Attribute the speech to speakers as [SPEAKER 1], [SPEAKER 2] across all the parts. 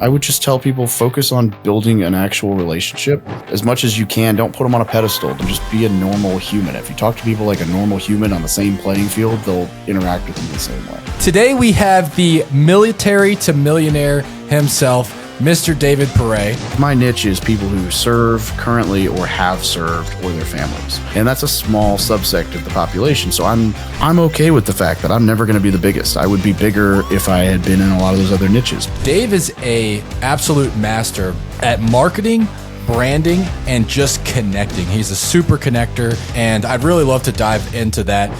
[SPEAKER 1] I would just tell people focus on building an actual relationship as much as you can. Don't put them on a pedestal. Just be a normal human. If you talk to people like a normal human on the same playing field, they'll interact with them the same way.
[SPEAKER 2] Today we have the military to millionaire himself, Mr. David Pere.
[SPEAKER 1] My niche is people who serve currently or have served or their families. And that's a small subsect of the population. So I'm okay with the fact that I'm never going to be the biggest. I would be bigger if I had been in a lot of those other niches.
[SPEAKER 2] Dave is a absolute master at marketing, branding, and just connecting. He's a super connector, and I'd really love to dive into that.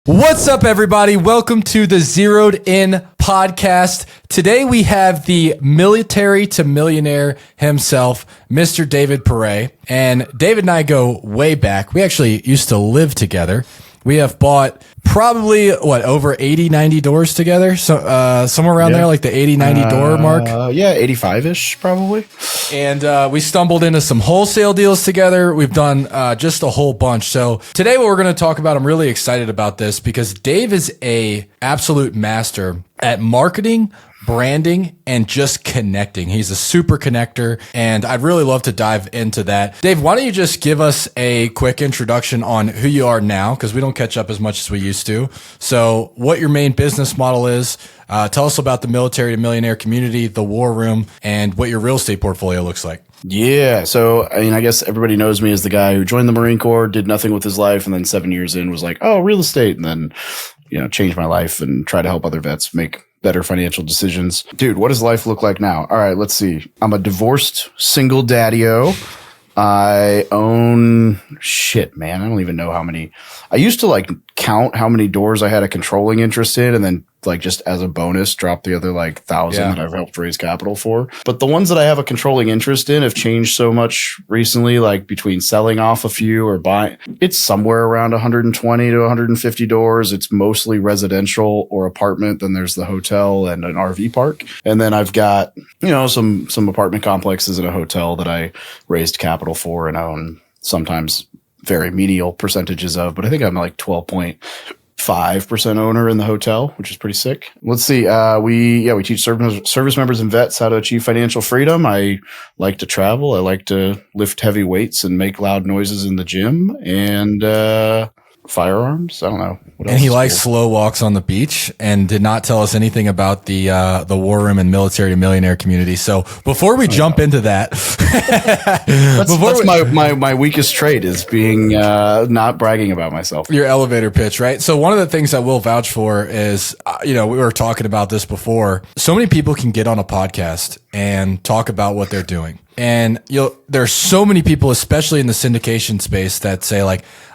[SPEAKER 2] What's up, everybody? Welcome to the Zeroed In podcast. Today we have the military to millionaire himself, Mr. David Pere. And David and I go way back. We actually used to live together. We have bought probably, over 80, 90 doors together? So, somewhere around there, like the 80, 90 door mark?
[SPEAKER 1] Yeah, 85-ish probably.
[SPEAKER 2] And we stumbled into some wholesale deals together. We've done just a whole bunch. So today what we're going to talk about, I'm really excited about this because Dave is a absolute master at marketing, branding, and just connecting. He's a super connector, and I'd really love to dive into that. Dave, why don't you just give us a quick introduction on who you are now, because we don't catch up as much as we used to. So what your main business model is, tell us about the military to millionaire community, the war room, and what your real estate portfolio looks like.
[SPEAKER 1] Yeah. So, I guess everybody knows me as the guy who joined the Marine Corps, did nothing with his life, and then 7 years in was like, oh, real estate. And then, changed my life and try to help other vets make better financial decisions. Dude, what does life look like now? All right, let's see. I'm a divorced single daddy-o. I own man. I don't even know how many. I used to count how many doors I had a controlling interest in, and then just as a bonus, drop the other 1,000 that I've helped raise capital for. But the ones that I have a controlling interest in have changed so much recently, between selling off a few or buying. It's somewhere around 120 to 150 doors. It's mostly residential or apartment. Then there's the hotel and an RV park. And then I've got, some apartment complexes and a hotel that I raised capital for and own sometimes very menial percentages of, but I think I'm 12.5% owner in the hotel, which is pretty sick. Let's see. We teach service members and vets how to achieve financial freedom. I like to travel. I like to lift heavy weights and make loud noises in the gym, and firearms. I don't know. What else
[SPEAKER 2] and he likes slow walks on the beach, and did not tell us anything about the war room and military to millionaire community. So before we jump into that,
[SPEAKER 1] that's my weakest trait is being not bragging about myself.
[SPEAKER 2] Your elevator pitch, right? So one of the things I will vouch for is, we were talking about this before. So many people can get on a podcast and talk about what they're doing. And there's so many people, especially in the syndication space, that say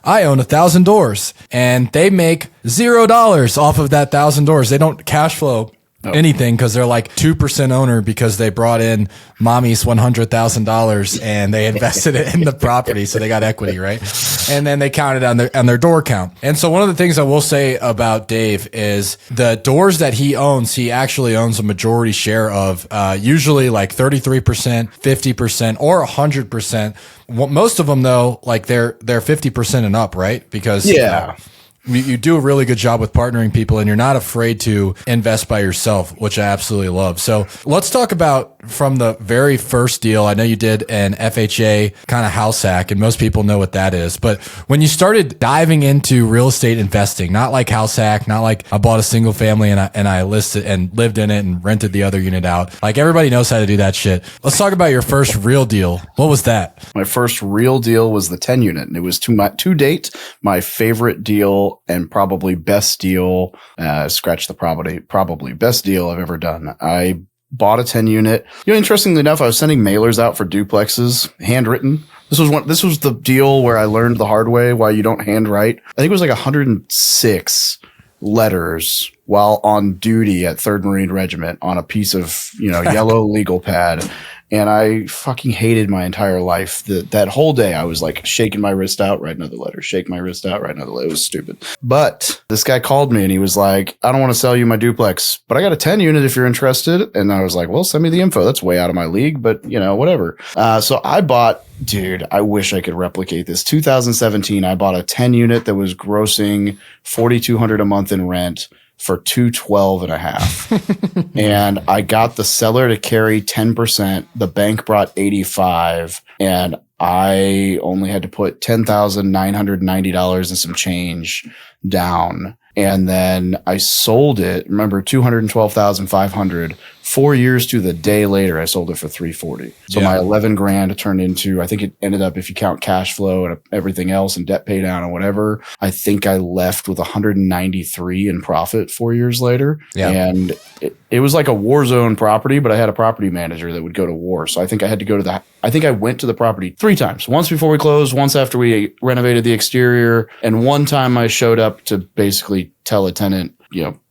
[SPEAKER 2] I own 1,000 doors, and they make $0 off of that 1,000 doors. They don't cash flow anything because they're 2% owner because they brought in mommy's $100,000 and they invested it in the property. So they got equity, right? And then they counted on their door count. And so one of the things I will say about Dave is the doors that he owns, he actually owns a majority share of, usually 33%, 50%, or 100%. Most of them though, they're 50% and up, right? Because you do a really good job with partnering people, and you're not afraid to invest by yourself, which I absolutely love. So let's talk about from the very first deal. I know you did an FHA kind of house hack, and most people know what that is. But when you started diving into real estate investing, not like house hack, not like I bought a single family and I listed and lived in it and rented the other unit out. Everybody knows how to do that shit. Let's talk about your first real deal. What was that?
[SPEAKER 1] My first real deal was the 10 unit, and it was to date my favorite deal and probably best deal. Scratch the probably best deal I've ever done. I bought a 10 unit. Interestingly enough, I was sending mailers out for duplexes, handwritten. This was the deal where I learned the hard way why you don't handwrite. I think it was 106 letters while on duty at 3rd Marine Regiment on a piece of, yellow legal pad. And I fucking hated my entire life. That whole day I was like shaking my wrist out, write another letter, shake my wrist out, write another letter. It was stupid. But this guy called me and he was like, I don't want to sell you my duplex, but I got a 10 unit if you're interested. And I was like, well, send me the info. That's way out of my league, but whatever. So I bought, dude, I wish I could replicate this. 2017, I bought a 10 unit that was grossing $4,200 a month in rent for $212 and a half. And I got the seller to carry 10%. The bank brought 85, and I only had to put $10,990 and some change down. And then I sold it. Remember, $212,500. 4 years to the day later, I sold it for $340. So my 11 grand turned into, I think it ended up, if you count cash flow and everything else and debt pay down and whatever, I think I left with 193 in profit 4 years later. Yeah. And it was like a war zone property, but I had a property manager that would go to war. So I think I went to the property 3 times. Once before we closed, once after we renovated the exterior, and one time I showed up to basically tell a tenant,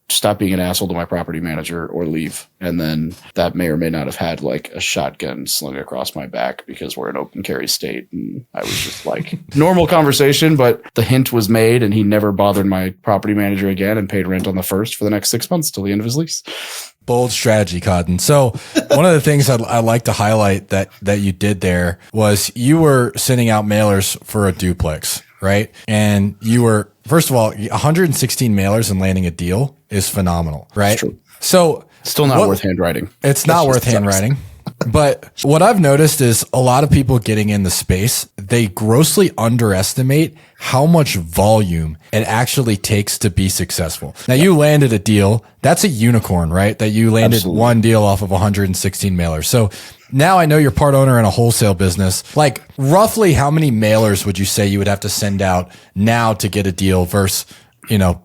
[SPEAKER 1] stop being an asshole to my property manager or leave. And then that may or may not have had like a shotgun slung across my back because we're an open carry state. And I was just like, normal conversation, but the hint was made and he never bothered my property manager again and paid rent on the first for the next 6 months till the end of his lease.
[SPEAKER 2] Bold strategy, Cotton. So one of the things I'd like to highlight that you did there was you were sending out mailers for a duplex, right? And you were, first of all, 116 mailers and landing a deal is phenomenal, right? So
[SPEAKER 1] still not worth handwriting.
[SPEAKER 2] It's not worth handwriting. But what I've noticed is a lot of people getting in the space, they grossly underestimate how much volume it actually takes to be successful. Now, you landed a deal. That's a unicorn, right? That you landed one deal off of 116 mailers. So now I know you're part owner in a wholesale business. Like, roughly how many mailers would you say you would have to send out now to get a deal versus,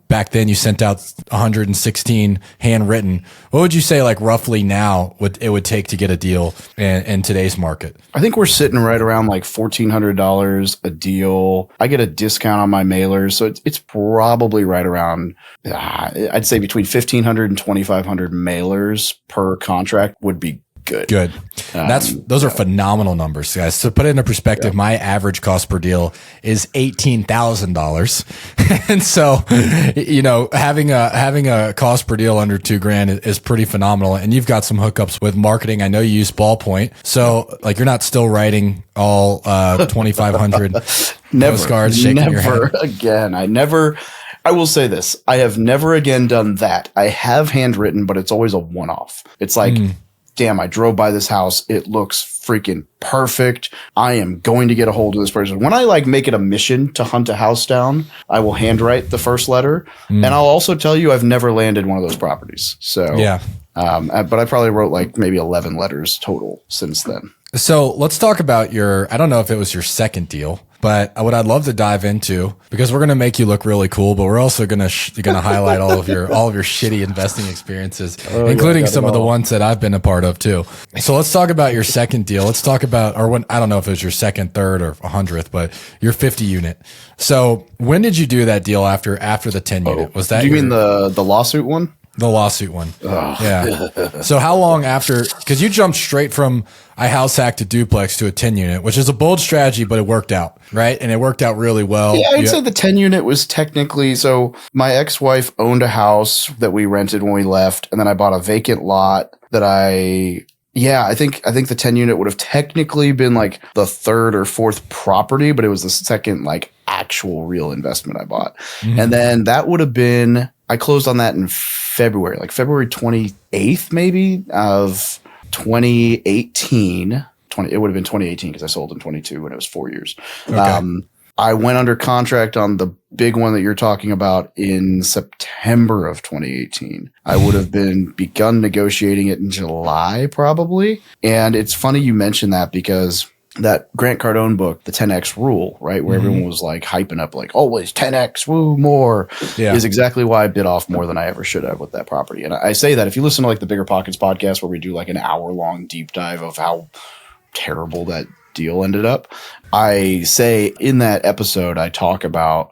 [SPEAKER 2] back then you sent out 116 handwritten. What would you say, like, roughly now it would take to get a deal in today's market?
[SPEAKER 1] I think we're sitting right around like $1,400 a deal. I get a discount on my mailers. So it's probably right around, I'd say between 1,500 and 2,500 mailers per contract would be good. Those are phenomenal numbers, guys. To put it into perspective, my average cost per deal is $18,000. And so, having a cost per deal under $2,000 is pretty phenomenal. And you've got some hookups with marketing. I know you use Ballpoint. So like, you're not still writing all 2,500 postcards, shaking your head. Again. I will say this. I have never again done that. I have handwritten, but it's always a one-off. It's like, damn, I drove by this house. It looks freaking perfect. I am going to get a hold of this person. When I make it a mission to hunt a house down, I will handwrite the first letter. And I'll also tell you, I've never landed one of those properties. So, but I probably wrote maybe 11 letters total since then.
[SPEAKER 2] So let's talk about I don't know if it was your second deal, but what I'd love to dive into, because we're going to make you look really cool, but we're also going to highlight all of your shitty investing experiences, including some of the ones that I've been a part of too. So let's talk about your second deal. Let's talk about, I don't know if it was your second, third, or 100th, but your 50 unit. So when did you do that deal after the 10 unit? Was that?
[SPEAKER 1] Do you mean the lawsuit one?
[SPEAKER 2] The lawsuit one. Oh. Yeah. So how long after, because you jumped straight from I house hacked a duplex to a 10 unit, which is a bold strategy, but it worked out, right? And it worked out really well.
[SPEAKER 1] Yeah, I'd say the 10 unit was technically, so my ex-wife owned a house that we rented when we left, and then I bought a vacant lot that I think the 10 unit would have technically been like the third or fourth property, but it was the second actual real investment I bought. And then that would have been, I closed on that in February 28th maybe of 2018. It would have been 2018 because I sold in 22 when it was 4 years. Okay. I went under contract on the big one that you're talking about in September of 2018. I would have begun negotiating it in July probably. And it's funny you mentioned that because that Grant Cardone book, the 10X rule, right? Where everyone was hyping up always 10X, woo, more, is exactly why I bit off more than I ever should have with that property. And I say that if you listen to the Bigger Pockets podcast where we do an hour-long deep dive of how terrible that deal ended up, I say in that episode, I talk about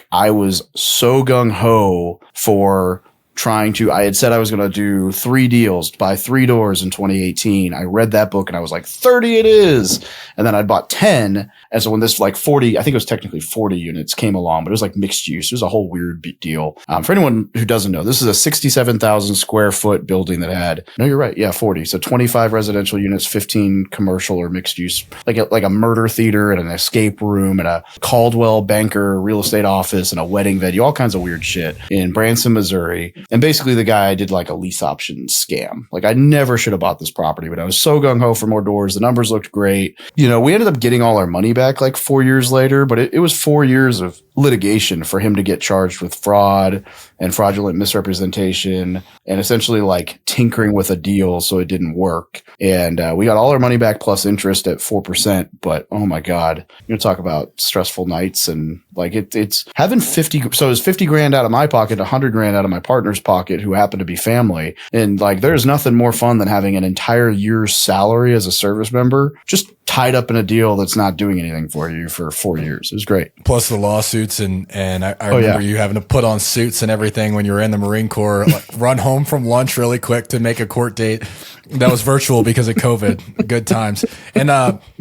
[SPEAKER 1] I was so gung-ho for I had said I was going to do 3 deals, buy 3 doors in 2018. I read that book and I was like, 30 it is. And then I bought 10. And so when this like 40, I think it was technically 40 units came along, but it was like mixed use. It was a whole weird deal. For anyone who doesn't know, this is a 67,000 square foot building that had, no, you're right. Yeah, 40. So 25 residential units, 15 commercial or mixed use, like a murder theater and an escape room and a Caldwell Banker real estate office and a wedding venue, all kinds of weird shit in Branson, Missouri. And basically the guy did like a lease option scam. Like I never should have bought this property, but I was so gung ho for more doors. The numbers looked great. You know, we ended up getting all our money back like 4 years later, but it was 4 years of litigation for him to get charged with fraud and fraudulent misrepresentation and essentially like tinkering with a deal so it didn't work. And we got all our money back plus interest at 4%. But oh my God, you know, talk about stressful nights and like it's having 50. So it was 50 grand out of my pocket, 100 grand out of my partner's pocket who happened to be family. And like there's nothing more fun than having an entire year's salary as a service member just tied up in a deal that's not doing anything for you for 4 years. It was great.
[SPEAKER 2] Plus the lawsuits and I remember you having to put on suits and everything when you were in the Marine Corps, like run home from lunch really quick to make a court date that was virtual because of COVID. Good times. And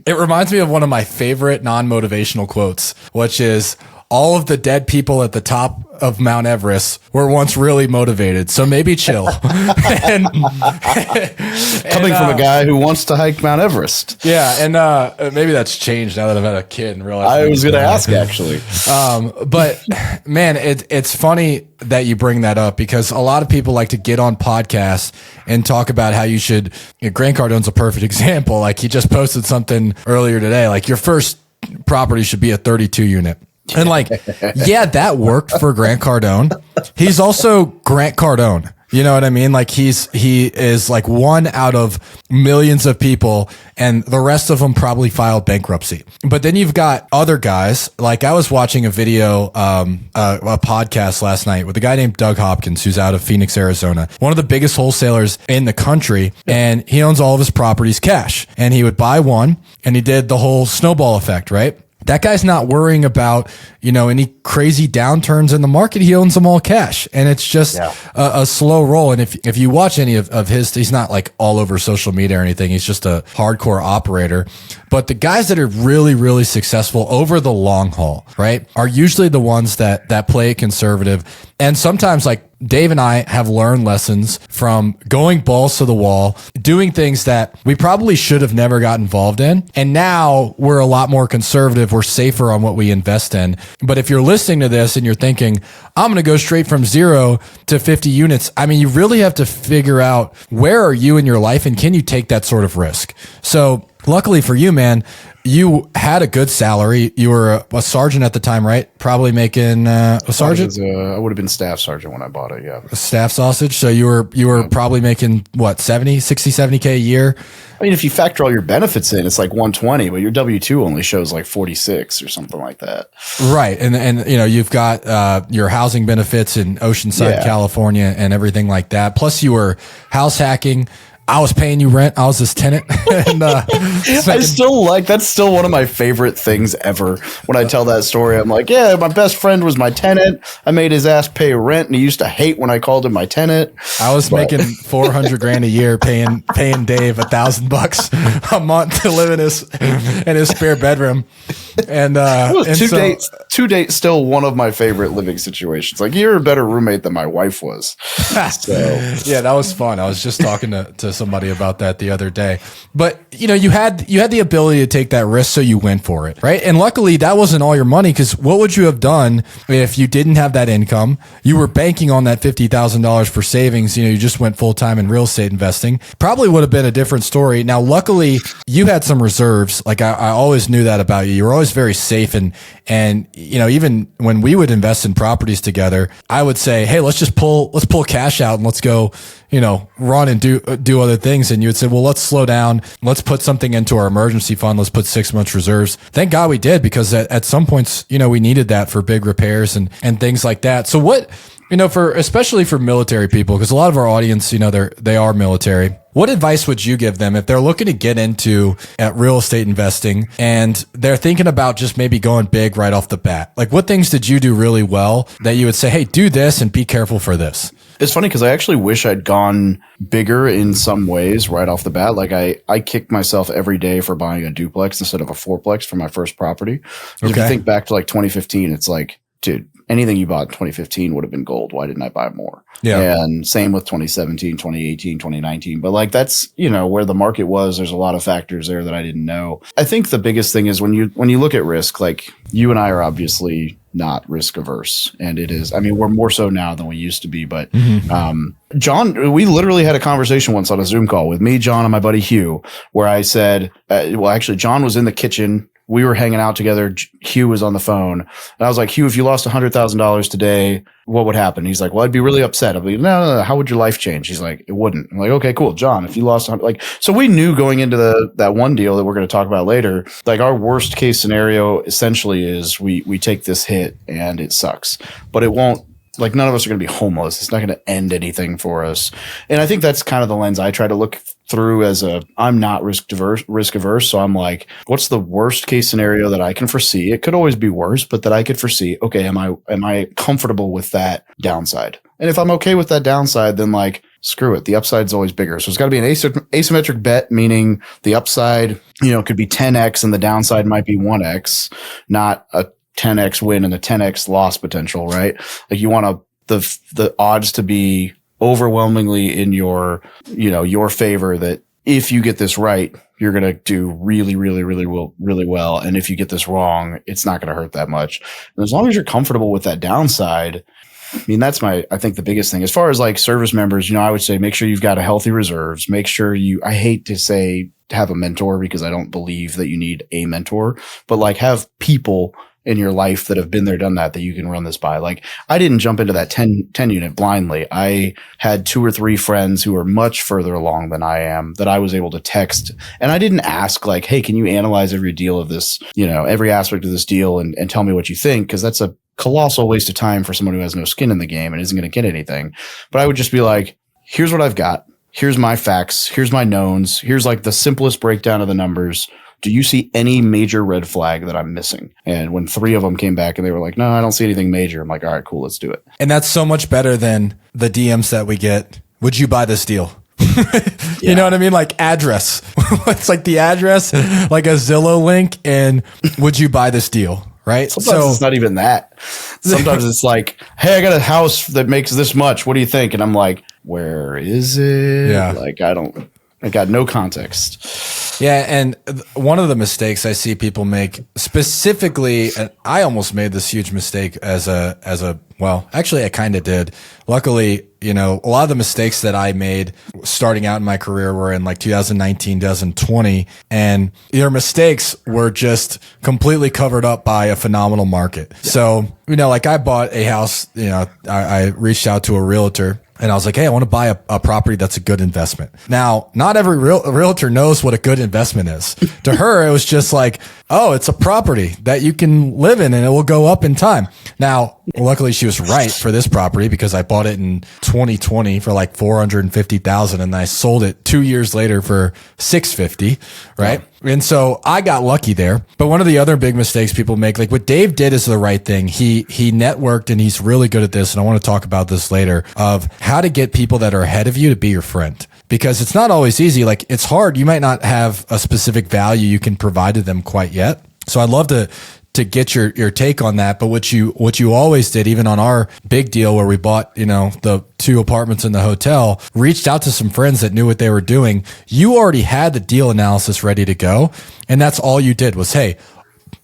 [SPEAKER 2] it reminds me of one of my favorite non-motivational quotes, which is, all of the dead people at the top of Mount Everest were once really motivated. So maybe chill. Coming
[SPEAKER 1] from a guy who wants to hike Mount Everest.
[SPEAKER 2] Yeah. And maybe that's changed now that I've had a kid and realized.
[SPEAKER 1] I was going to ask actually.
[SPEAKER 2] But man, it's funny that you bring that up because a lot of people like to get on podcasts and talk about how you should, Grant Cardone's a perfect example. Like he just posted something earlier today, like your first property should be a 32 unit. And like, yeah, that worked for Grant Cardone. He's also Grant Cardone. You know what I mean? Like he is like one out of millions of people and the rest of them probably filed bankruptcy. But then you've got other guys. Like I was watching a video, a podcast last night with a guy named Doug Hopkins, who's out of Phoenix, Arizona, one of the biggest wholesalers in the country. And he owns all of his properties cash and he would buy one and he did the whole snowball effect, right? That guy's not worrying about, you know, any crazy downturns in the market. He owns them all cash and it's just a slow roll. And if you watch any of his, he's not like all over social media or anything. He's just a hardcore operator. But the guys that are really, really successful over the long haul, right, are usually the ones that play it conservative. And sometimes like Dave and I have learned lessons from going balls to the wall, doing things that we probably should have never got involved in. And now we're a lot more conservative. We're safer on what we invest in. But if you're listening to this and you're thinking, I'm going to go straight from 0 to 50 units, I mean, you really have to figure out where are you in your life and can you take that sort of risk? So luckily for you, man, you had a good salary. You were a sergeant at the time, right? Probably making a sergeant.
[SPEAKER 1] I would have been staff sergeant when I bought it. Yeah,
[SPEAKER 2] a staff sausage. So you were probably making what 70K a year.
[SPEAKER 1] I mean, if you factor all your benefits in, it's like 120, but your W-2 only shows like 46 or something like that.
[SPEAKER 2] Right, and you know you've got your housing benefits in Oceanside, California, and everything like that. Plus, you were house hacking. I was paying you rent. I was this tenant. And,
[SPEAKER 1] I still that's still one of my favorite things ever. When I tell that story, I'm like, yeah, my best friend was my tenant. I made his ass pay rent and he used to hate when I called him my tenant.
[SPEAKER 2] I was making $400 grand a year paying Dave $1,000 a month to live in his spare bedroom. And,
[SPEAKER 1] to date, still one of my favorite living situations. Like you're a better roommate than my wife was. So
[SPEAKER 2] yeah, that was fun. I was just talking to somebody about that the other day. But you know, you had the ability to take that risk, so you went for it, right? And luckily, that wasn't all your money, because what would you have done if you didn't have that income? You were banking on that $50,000 for savings. You know, you just went full time in real estate investing. Probably would have been a different story. Now, luckily, you had some reserves. Like I always knew that about you. You were always very safe, and you know, even when we would invest in properties together, I would say, hey, let's pull cash out and let's go, you know, run and do other things. And you would say, well, let's slow down. Let's put something into our emergency fund. Let's put 6 months reserves. Thank God we did, because at some points, you know, we needed that for big repairs and things like that. So what, you know, especially for military people, because a lot of our audience, you know, they are military. What advice would you give them if they're looking to get into real estate investing and they're thinking about just maybe going big right off the bat? Like, what things did you do really well that you would say, hey, do this and be careful for this?
[SPEAKER 1] It's funny because I actually wish I'd gone bigger in some ways right off the bat. Like I kick myself every day for buying a duplex instead of a fourplex for my first property. If you think back to like 2015, it's like, dude, anything you bought in 2015 would have been gold. Why didn't I buy more? Yeah. And same with 2017, 2018, 2019. But like, that's, where the market was. There's a lot of factors there that I didn't know. I think the biggest thing is when you look at risk, like you and I are obviously not risk averse. And it is, we're more so now than we used to be. But John, we literally had a conversation once on a Zoom call with me, John, and my buddy Hugh, where I said, actually, John was in the kitchen. We were hanging out together. Hugh was on the phone. And I was like, Hugh, if you lost $100,000 today, what would happen? He's like, well, I'd be really upset. I'm like, no. How would your life change? He's like, it wouldn't. I'm like, okay, cool. John, if you lost so we knew going into that one deal that we're going to talk about later, like our worst case scenario essentially is we take this hit and it sucks, but it won't. Like none of us are going to be homeless. It's not going to end anything for us. And I think that's kind of the lens I try to look through I'm not risk averse. So I'm like, what's the worst case scenario that I can foresee? It could always be worse, but that I could foresee. Okay. Am I comfortable with that downside? And if I'm okay with that downside, then like, screw it. The upside's always bigger. So it's got to be an asymmetric bet, meaning the upside, could be 10x and the downside might be 1x, not a 10x win and a 10x loss potential, right? Like you want the odds to be overwhelmingly in your favor, that if you get this right, you're going to do really, really, really well. And if you get this wrong, it's not going to hurt that much. And as long as you're comfortable with that downside, that's I think the biggest thing. As far as like service members, I would say make sure you've got a healthy reserves. Make sure I hate to say have a mentor because I don't believe that you need a mentor, but like have people in your life that have been there, done that you can run this by. Like I didn't jump into that 10 unit blindly. I had 2 or 3 friends who are much further along than I am that I was able to text. And I didn't ask like, hey, can you analyze every deal of this, every aspect of this deal and tell me what you think? Cause that's a colossal waste of time for someone who has no skin in the game and isn't going to get anything. But I would just be like, here's what I've got. Here's my facts. Here's my knowns. Here's like the simplest breakdown of the numbers. Do you see any major red flag that I'm missing? And when 3 of them came back and they were like, no, I don't see anything major. I'm like, all right, cool, let's do it.
[SPEAKER 2] And that's so much better than the DMs that we get. Would you buy this deal? You know what I mean? Like address. It's like the address, like a Zillow link. And would you buy this deal? Right.
[SPEAKER 1] Sometimes it's not even that. Sometimes it's like, hey, I got a house that makes this much. What do you think? And I'm like, where is it? Yeah. Like, I got no context.
[SPEAKER 2] Yeah. And one of the mistakes I see people make specifically, and I almost made this huge mistake well, actually I kind of did. Luckily, a lot of the mistakes that I made starting out in my career were in like 2019, 2020. And your mistakes were just completely covered up by a phenomenal market. Yeah. So, like I bought a house, I reached out to a realtor. And I was like, hey, I want to buy a property that's a good investment. Now, not every realtor knows what a good investment is. To her, it was just like, oh, it's a property that you can live in and it will go up in time. Now, luckily she was right for this property because I bought it in 2020 for like $450,000 and I sold it 2 years later for $650, right? Yeah. And so I got lucky there. But one of the other big mistakes people make, like what Dave did is the right thing. He networked and he's really good at this. And I want to talk about this later of how to get people that are ahead of you to be your friend. Because it's not always easy. Like it's hard. You might not have a specific value you can provide to them quite yet. So I'd love to get your take on that. But what you always did, even on our big deal where we bought, the 2 apartments in the hotel, reached out to some friends that knew what they were doing. You already had the deal analysis ready to go. And that's all you did was, hey,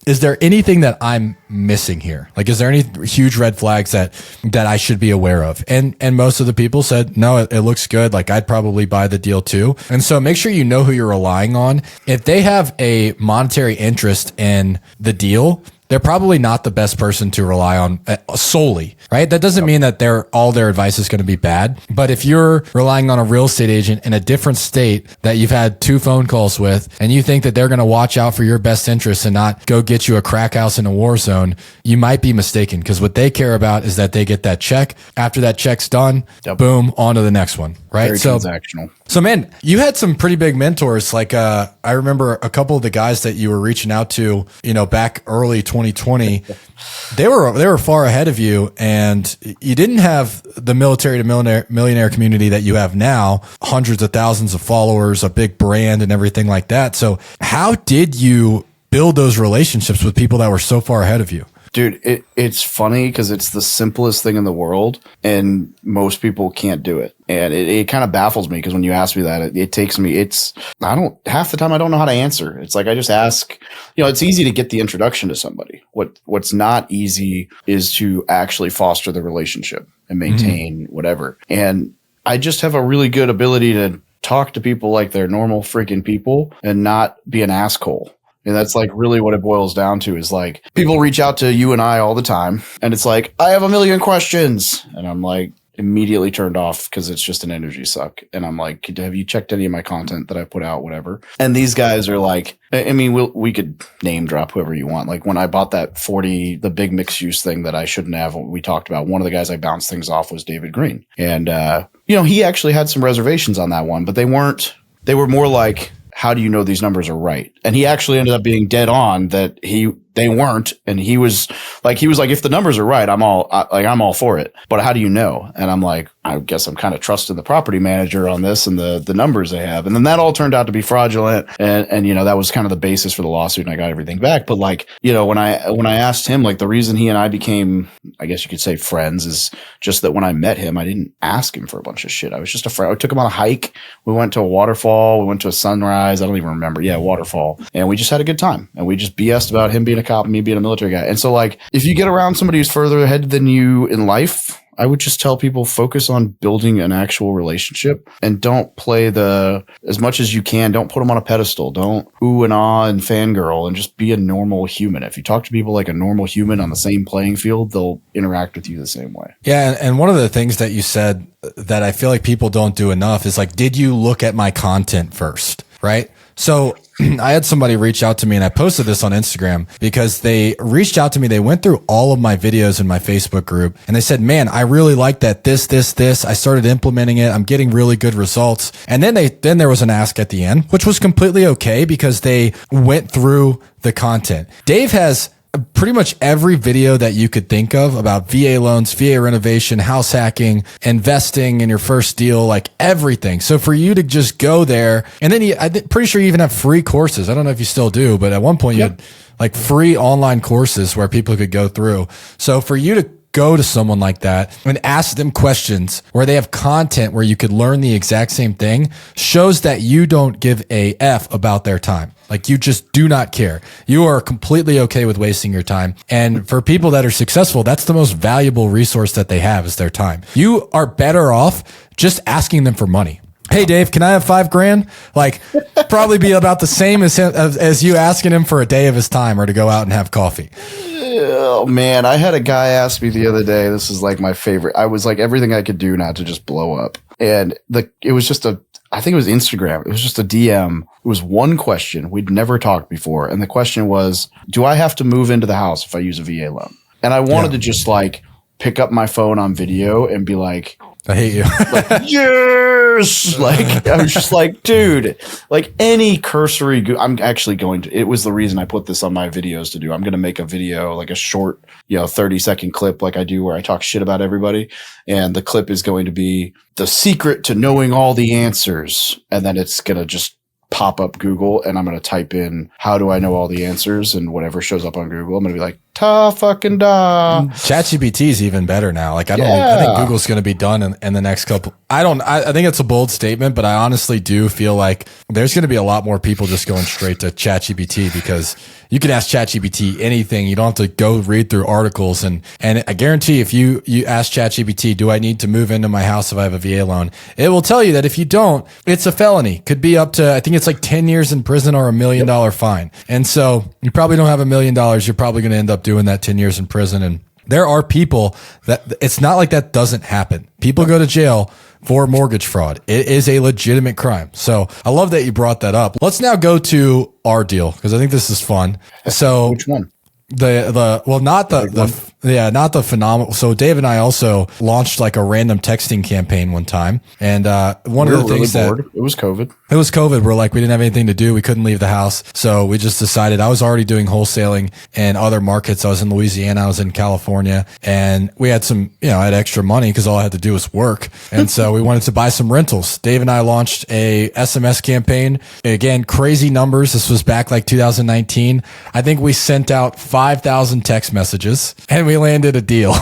[SPEAKER 2] is there anything that I'm missing here? Like, is there any huge red flags that I should be aware of? And most of the people said, no, it looks good. Like I'd probably buy the deal too. And so make sure you know who you're relying on. If they have a monetary interest in the deal, they're probably not the best person to rely on solely, right? That doesn't mean that all their advice is going to be bad. But if you're relying on a real estate agent in a different state that you've had 2 phone calls with, and you think that they're going to watch out for your best interests and not go get you a crack house in a war zone, you might be mistaken because what they care about is that they get that check. After that check's done, boom, on to the next one, right?
[SPEAKER 1] Very transactional.
[SPEAKER 2] So man, you had some pretty big mentors. Like, I remember a couple of the guys that you were reaching out to, back early 2020, they were far ahead of you, and you didn't have the military to millionaire community that you have now, hundreds of thousands of followers, a big brand and everything like that. So how did you build those relationships with people that were so far ahead of you?
[SPEAKER 1] Dude, it's funny because it's the simplest thing in the world and most people can't do it. And it kind of baffles me because when you ask me that, it takes me, half the time I don't know how to answer. It's like I just ask, it's easy to get the introduction to somebody. What's not easy is to actually foster the relationship and maintain whatever. And I just have a really good ability to talk to people like they're normal freaking people and not be an asshole. And that's like really what it boils down to is like people reach out to you and I all the time and it's like, I have a million questions. And I'm like immediately turned off because it's just an energy suck. And I'm like, have you checked any of my content that I put out, whatever? And these guys are like, I mean, we could name drop whoever you want. Like when I bought that the big mixed use thing that I shouldn't have, we talked about, one of the guys I bounced things off was David Green. And, he actually had some reservations on that one, but they were more like, how do you know these numbers are right? And he actually ended up being dead on that they weren't. And he was like, if the numbers are right, I'm all for it. But how do you know? And I'm like, I guess I'm kind of trusting the property manager on this and the numbers they have. And then that all turned out to be fraudulent. And that was kind of the basis for the lawsuit and I got everything back. But like, when I asked him, like the reason he and I became, I guess you could say friends is just that when I met him, I didn't ask him for a bunch of shit. I was just a friend. I took him on a hike. We went to a waterfall. We went to a sunrise. I don't even remember. Yeah, waterfall. And we just had a good time. And we just BS'd about him being a cop and me being a military guy. And so like, if you get around somebody who's further ahead than you in life, I would just tell people focus on building an actual relationship and don't play as much as you can. Don't put them on a pedestal. Don't ooh and ah and fangirl and just be a normal human. If you talk to people like a normal human on the same playing field, they'll interact with you the same way.
[SPEAKER 2] Yeah. And one of the things that you said that I feel like people don't do enough is like, did you look at my content first? Right. So I had somebody reach out to me and I posted this on Instagram because they reached out to me. They went through all of my videos in my Facebook group and they said, man, I really like that. This. I started implementing it. I'm getting really good results. And then there was an ask at the end, which was completely okay because they went through the content. Dave has pretty much every video that you could think of about VA loans, VA renovation, house hacking, investing in your first deal, like everything. So for you to just go there, and then I'm pretty sure you even have free courses. I don't know if you still do, but at one point you had like free online courses where people could go through. So for you to go to someone like that and ask them questions where they have content where you could learn the exact same thing shows that you don't give a F about their time. Like you just do not care. You are completely okay with wasting your time. And for people that are successful, that's the most valuable resource that they have is their time. You are better off just asking them for money. Hey Dave, can I have $5,000? Like probably be about the same as you asking him for a day of his time or to go out and have coffee.
[SPEAKER 1] Oh man, I had a guy ask me the other day. This is like my favorite. I was like everything I could do not to just blow up. And it was just I think it was Instagram. It was just a DM. It was one question. We'd never talked before. And the question was, do I have to move into the house if I use a VA loan? And I wanted to just like pick up my phone on video and be like,
[SPEAKER 2] I hate you.
[SPEAKER 1] Like, yes. Like, I was just like, dude, like any cursory, I'm actually going to, it was the reason I put this on my videos to do. I'm going to make a video, like a short, 30-second clip like I do where I talk shit about everybody. And the clip is going to be the secret to knowing all the answers. And then it's going to just pop up Google and I'm going to type in, how do I know all the answers? And whatever shows up on Google, I'm going to be like, ta fucking da.
[SPEAKER 2] ChatGPT is even better now. Like I think Google's going to be done in the next couple. I think it's a bold statement, but I honestly do feel like there's going to be a lot more people just going straight to ChatGPT because you can ask ChatGPT anything. You don't have to go read through articles. And I guarantee if you ask ChatGPT, do I need to move into my house if I have a VA loan? It will tell you that if you don't, it's a felony. Could be up to, I think it's like 10 years in prison or $1 million fine. And so you probably don't have $1 million. You're probably going to end up doing that 10 years in prison. And there are people that it's not like that doesn't happen. People go to jail for mortgage fraud. It is a legitimate crime. So I love that you brought that up. Let's now go to our deal because I think this is fun. So
[SPEAKER 1] which one?
[SPEAKER 2] Not the Yeah, not the phenomenal. So Dave and I also launched like a random texting campaign one time. And one of the things that
[SPEAKER 1] it was COVID.
[SPEAKER 2] It was COVID. We're like, we didn't have anything to do. We couldn't leave the house. So we just decided. I was already doing wholesaling in other markets. I was in Louisiana. I was in California, and we had some, I had extra money because all I had to do was work. And so we wanted to buy some rentals. Dave and I launched a SMS campaign. Again, crazy numbers. This was back like 2019. I think we sent out 5,000 text messages and we landed a deal,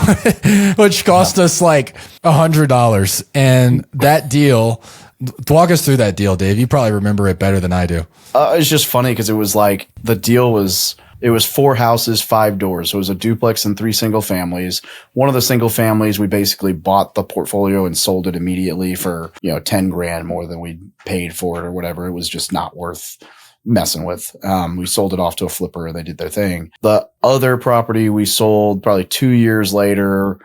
[SPEAKER 2] which cost us like $100. And that deal, walk us through that deal, Dave. You probably remember it better than I do.
[SPEAKER 1] It's just funny because it was like the deal was, it was 4 houses, 5 doors. So it was a duplex and 3 single families. One of the single families, we basically bought the portfolio and sold it immediately for, $10,000 more than we paid for it or whatever. It was just not worth messing with. We sold it off to a flipper and they did their thing. The other property we sold probably 2 years later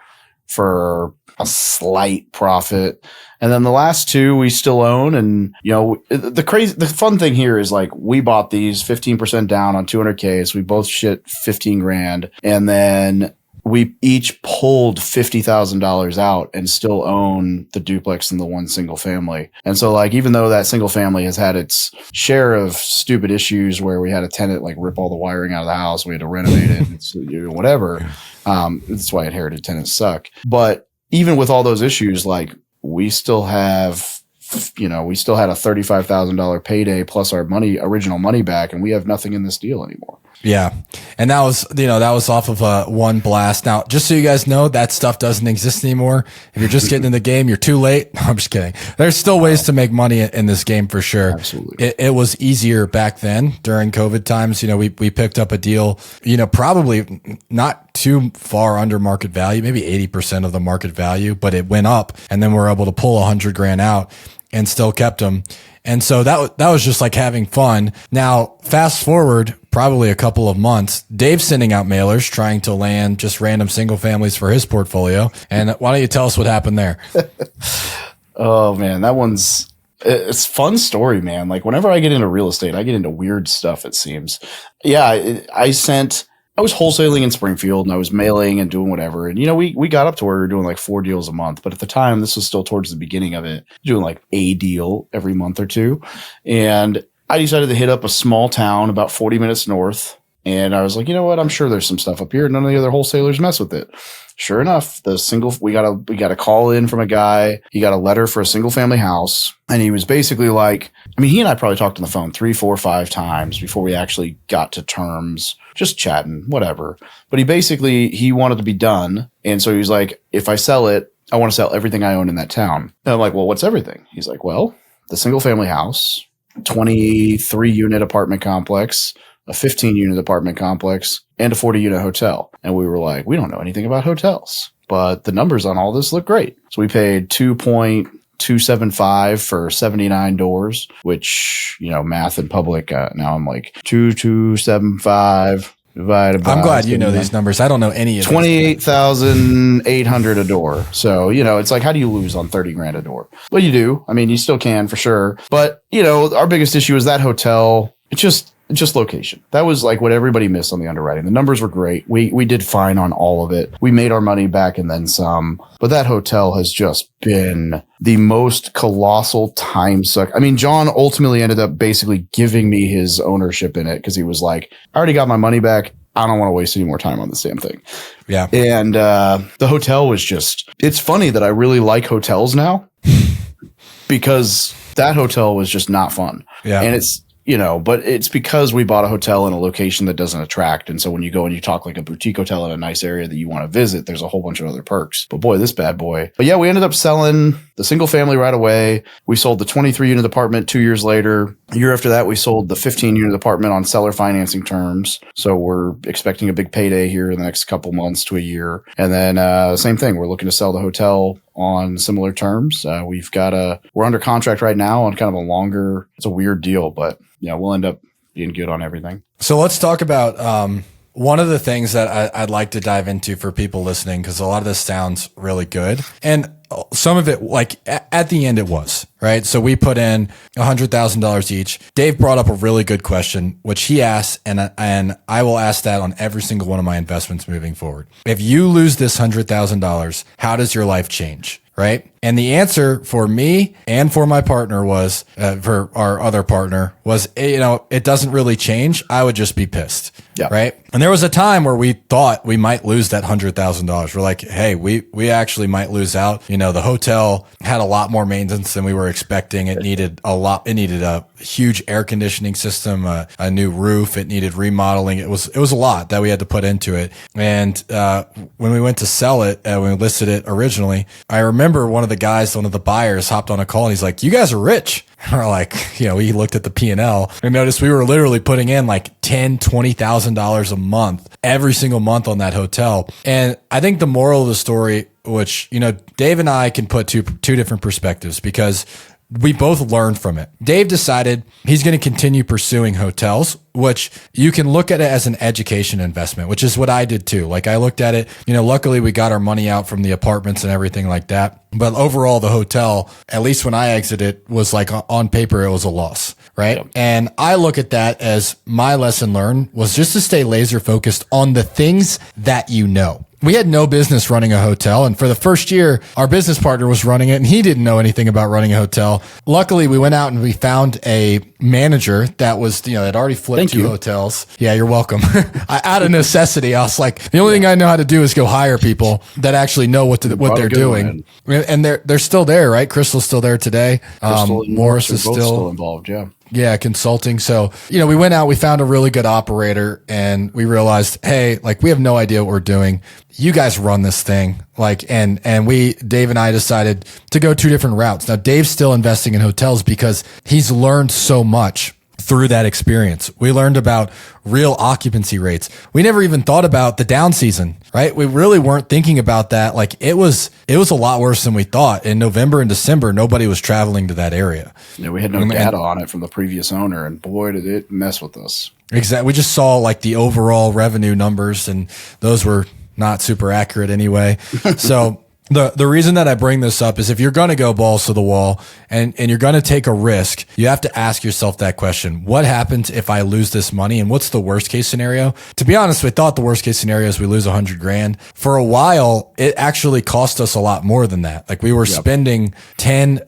[SPEAKER 1] for a slight profit. And then the last 2 we still own. And, the fun thing here is like we bought these 15% down on 200K. So we both shit 15 grand. And then we each pulled $50,000 out and still own the duplex and the one single family. And so like, even though that single family has had its share of stupid issues where we had a tenant like rip all the wiring out of the house, we had to renovate it, it's, whatever. That's why inherited tenants suck. But even with all those issues, like we still have, we still had a $35,000 payday plus our original money back, and we have nothing in this deal anymore.
[SPEAKER 2] Yeah. And that was, that was off of one blast. Now, just so you guys know, that stuff doesn't exist anymore. If you're just getting in the game, you're too late. No, I'm just kidding. There's still ways to make money in this game for sure.
[SPEAKER 1] Absolutely.
[SPEAKER 2] It was easier back then during COVID times. We picked up a deal, probably not too far under market value, maybe 80% of the market value, but it went up, and then we're able to pull $100,000 out and still kept them. And so that was just like having fun. Now, fast forward probably a couple of months, Dave's sending out mailers trying to land just random single families for his portfolio. And why don't you tell us what happened there?
[SPEAKER 1] Oh man, it's a fun story, man. Like whenever I get into real estate, I get into weird stuff, it seems. Yeah, I was wholesaling in Springfield and I was mailing and doing whatever. And, we got up to where we were doing like 4 deals a month. But at the time, this was still towards the beginning of it, doing like a deal every month or 2. And I decided to hit up a small town about 40 minutes north. And I was like, you know what? I'm sure there's some stuff up here. None of the other wholesalers mess with it. Sure enough, we got a call in from a guy. He got a letter for a single family house. And he was basically like, he and I probably talked on the phone 3, 4, 5 times before we actually got to terms, just chatting, whatever. But he wanted to be done. And so he was like, if I sell it, I want to sell everything I own in that town. And I'm like, well, what's everything? He's like, well, the single family house, 23 unit apartment complex, a 15 unit apartment complex, and a 40 unit hotel. And we were like, we don't know anything about hotels, but the numbers on all this look great. So we paid 2.275 for 79 doors, which, math in public, now I'm like 2.275 divided by.
[SPEAKER 2] I'm glad you know these numbers. I don't know any of them.
[SPEAKER 1] 28,800 a door. So, it's like, how do you lose on 30 grand a door? Well, you do. You still can for sure. But, our biggest issue is that hotel. It's just location. That was like what everybody missed on the underwriting. The numbers were great. We did fine on all of it. We made our money back and then some. But that hotel has just been the most colossal time suck. John ultimately ended up basically giving me his ownership in it because he was like, I already got my money back. I don't want to waste any more time on this damn thing.
[SPEAKER 2] Yeah.
[SPEAKER 1] And the hotel was it's funny that I really like hotels now because that hotel was just not fun.
[SPEAKER 2] Yeah.
[SPEAKER 1] And but it's because we bought a hotel in a location that doesn't attract. And so when you go and you talk like a boutique hotel in a nice area that you want to visit, there's a whole bunch of other perks. But boy, this bad boy. But yeah, we ended up selling the single family right away. We sold the 23 unit apartment 2 years later. A year after that, we sold the 15 unit apartment on seller financing terms. So we're expecting a big payday here in the next couple months to a year. And then same thing. We're looking to sell the hotel on similar terms. We're under contract right now on kind of it's a weird deal, but we'll end up being good on everything.
[SPEAKER 2] So let's talk about one of the things that I'd like to dive into for people listening, because a lot of this sounds really good, and some of it, like at the end, it was right. So we put in $100,000 each. Dave brought up a really good question, which he asked, and I will ask that on every single one of my investments moving forward. If you lose this $100,000, how does your life change? Right. And the answer for me and for my partner was, for our other partner was, it doesn't really change. I would just be pissed.
[SPEAKER 1] Yeah.
[SPEAKER 2] Right. And there was a time where we thought we might lose that $100,000. We're like, hey, we actually might lose out. The hotel had a lot more maintenance than we were expecting. It needed a huge air conditioning system, a new roof. It needed remodeling. It was a lot that we had to put into it. And, when we went to sell it, when we listed it originally, I remember one of the buyers hopped on a call and he's like, you guys are rich. And we're like, we looked at the P&L and noticed we were literally putting in like $10,000, $20,000 a month, every single month on that hotel. And I think the moral of the story, which, Dave and I can put two different perspectives, because we both learned from it. Dave decided he's going to continue pursuing hotels, which you can look at it as an education investment, which is what I did too. Like I looked at it, luckily we got our money out from the apartments and everything like that. But overall, the hotel, at least when I exited, was like on paper, it was a loss. Right. Yep. And I look at that as my lesson learned was just to stay laser focused on the things that we had no business running a hotel. And for the first year, our business partner was running it and he didn't know anything about running a hotel. Luckily, we went out and we found a manager that was, had already flipped two hotels. Yeah, you're welcome. Out of necessity, I was like, the only thing I know how to do is go hire people that actually know what they're doing. And they're still there, right? Crystal's still there today. Morris is still
[SPEAKER 1] involved. Yeah.
[SPEAKER 2] Yeah, consulting. So, we went out, we found a really good operator and we realized, hey, like we have no idea what we're doing. You guys run this thing. Dave and I decided to go two different routes. Now, Dave's still investing in hotels because he's learned so much through that experience. We learned about real occupancy rates. We never even thought about the down season, right? We really weren't thinking about that. Like it was a lot worse than we thought. In November and December, nobody was traveling to that area.
[SPEAKER 1] Yeah, we had no data on it from the previous owner, and boy, did it mess with us.
[SPEAKER 2] Exactly. We just saw like the overall revenue numbers, and those were not super accurate anyway. So the reason that I bring this up is if you're going to go balls to the wall and you're going to take a risk, you have to ask yourself that question. What happens if I lose this money? And what's the worst case scenario? To be honest, we thought the worst case scenario is we lose $100,000. For a while, it actually cost us a lot more than that. Like we were spending $5,000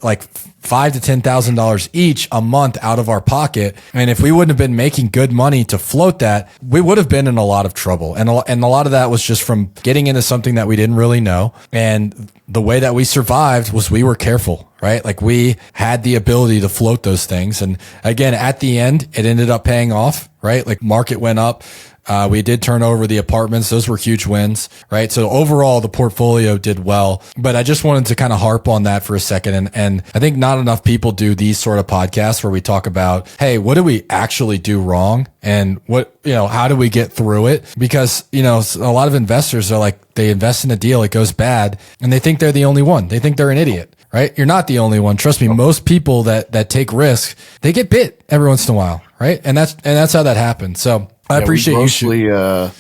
[SPEAKER 2] to $10,000 each a month out of our pocket. And if we wouldn't have been making good money to float that, we would have been in a lot of trouble. And a lot of that was just from getting into something that we didn't really know. And the way that we survived was we were careful, right? Like we had the ability to float those things. And again, at the end, it ended up paying off, right? Like market went up. We did turn over the apartments. Those were huge wins, right? So overall, the portfolio did well, but I just wanted to kind of harp on that for a second. And I think not enough people do these sort of podcasts where we talk about, hey, what do we actually do wrong? And how do we get through it? Because, a lot of investors are like, they invest in a deal, it goes bad, and they think they're the only one. They think they're an idiot, right? You're not the only one. Trust me, most people that take risks, they get bit every once in a while, right? And that's how that happens. So I appreciate you.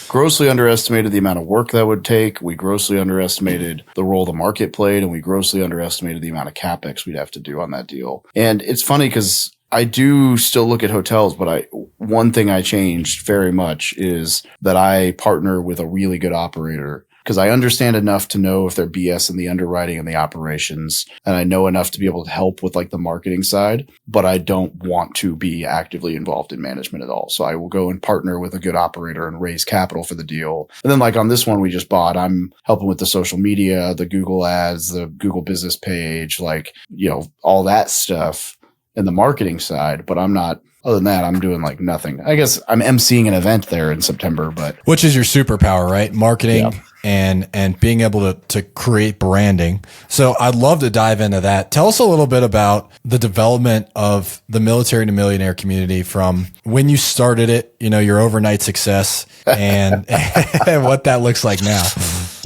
[SPEAKER 1] Grossly underestimated the amount of work that would take. We grossly underestimated the role the market played, and we grossly underestimated the amount of capex we'd have to do on that deal. And it's funny because I do still look at hotels, but one thing I changed very much is that I partner with a really good operator, because I understand enough to know if they're BS in the underwriting and the operations, and I know enough to be able to help with like the marketing side, but I don't want to be actively involved in management at all. So I will go and partner with a good operator and raise capital for the deal. And then like on this one we just bought, I'm helping with the social media, the Google ads, the Google business page, all that stuff and the marketing side, but I'm not. Other than that, I'm doing like nothing. I guess I'm emceeing an event there in September, but
[SPEAKER 2] which is your superpower, right? Marketing and being able to create branding. So I'd love to dive into that. Tell us a little bit about the development of the Military to Millionaire community from when you started it, your overnight success and what that looks like now.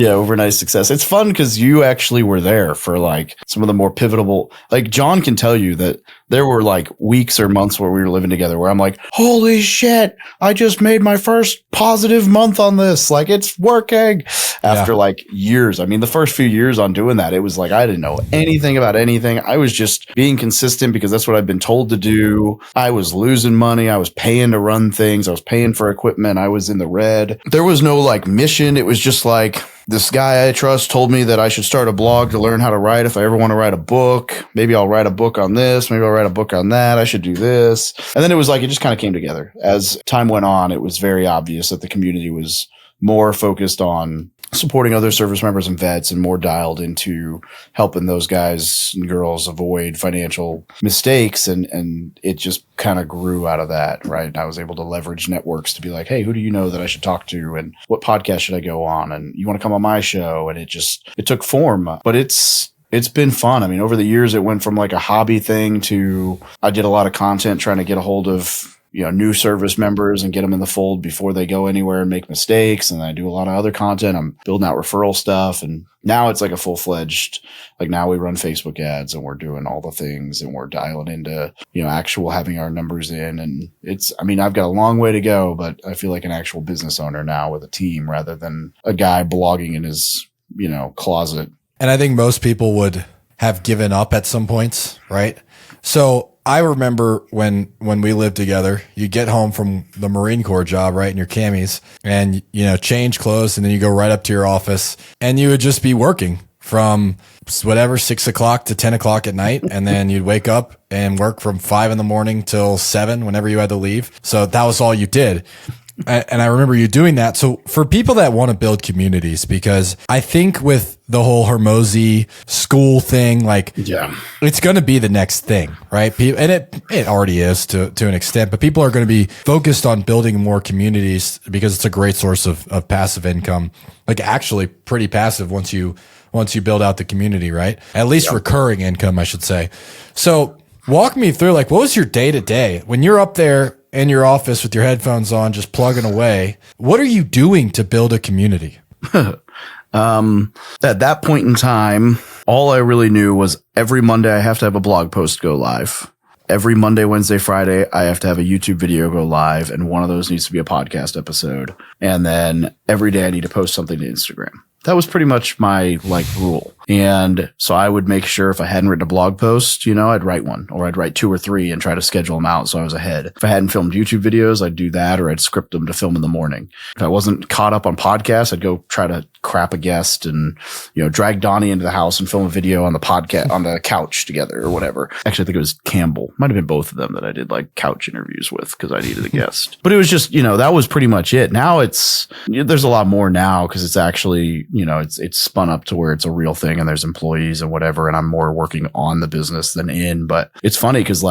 [SPEAKER 1] Yeah, overnight success. It's fun because you actually were there for like some of the more pivotal, like John can tell you that there were like weeks or months where we were living together where I'm like, holy shit, I just made my first positive month on this. Like it's working after like years. I mean, the first few years on doing that, it was like, I didn't know anything about anything. I was just being consistent because that's what I've been told to do. I was losing money. I was paying to run things. I was paying for equipment. I was in the red. There was no like mission. It was just like, this guy I trust told me that I should start a blog to learn how to write. If I ever want to write a book, maybe I'll write a book on this. Maybe I'll write a book on that. I should do this. And then it was like, it just kind of came together. As time went on, it was very obvious that the community was more focused on supporting other service members and vets and more dialed into helping those guys and girls avoid financial mistakes. And it just kind of grew out of that, right? And I was able to leverage networks to be like, hey, who do you know that I should talk to? And what podcast should I go on? And you want to come on my show? And it took form, but it's been fun. I mean, over the years, it went from like a hobby thing to I did a lot of content trying to get a hold of new service members and get them in the fold before they go anywhere and make mistakes. And I do a lot of other content. I'm building out referral stuff. And now it's like a full-fledged, like now we run Facebook ads and we're doing all the things and we're dialing into, actual having our numbers in. And I've got a long way to go, but I feel like an actual business owner now with a team rather than a guy blogging in his, closet.
[SPEAKER 2] And I think most people would have given up at some points, right? So I remember when we lived together, you get home from the Marine Corps job, right, in your camis and, change clothes and then you go right up to your office and you would just be working from whatever, 6 o'clock to 10 o'clock at night. And then you'd wake up and work from 5 a.m. till 7 whenever you had to leave. So that was all you did. And I remember you doing that. So for people that want to build communities, because I think with the whole Hormozy school thing, it's going to be the next thing, right? And it already is to an extent, but people are going to be focused on building more communities because it's a great source of passive income, like actually pretty passive once you build out the community, right? At least recurring income, I should say. So walk me through, what was your day to day when you're up there in your office with your headphones on, just plugging away? What are you doing to build a community?
[SPEAKER 1] At that point in time, all I really knew was every Monday I have to have a blog post go live. Every Monday, Wednesday, Friday, I have to have a YouTube video go live, and one of those needs to be a podcast episode. And then every day I need to post something to Instagram. That was pretty much my rule. And so I would make sure if I hadn't written a blog post, I'd write one, or I'd write 2 or 3 and try to schedule them out so I was ahead. If I hadn't filmed YouTube videos, I'd do that, or I'd script them to film in the morning. If I wasn't caught up on podcasts, I'd go try to crap a guest and, drag Donnie into the house and film a video on the podcast, on the couch together or whatever. Actually, I think it was Campbell. Might have been both of them that I did couch interviews with because I needed a guest. But it was just, that was pretty much it. Now there's a lot more now because it's actually, it's spun up to where it's a real thing and there's employees and whatever. And I'm more working on the business than in. But it's funny because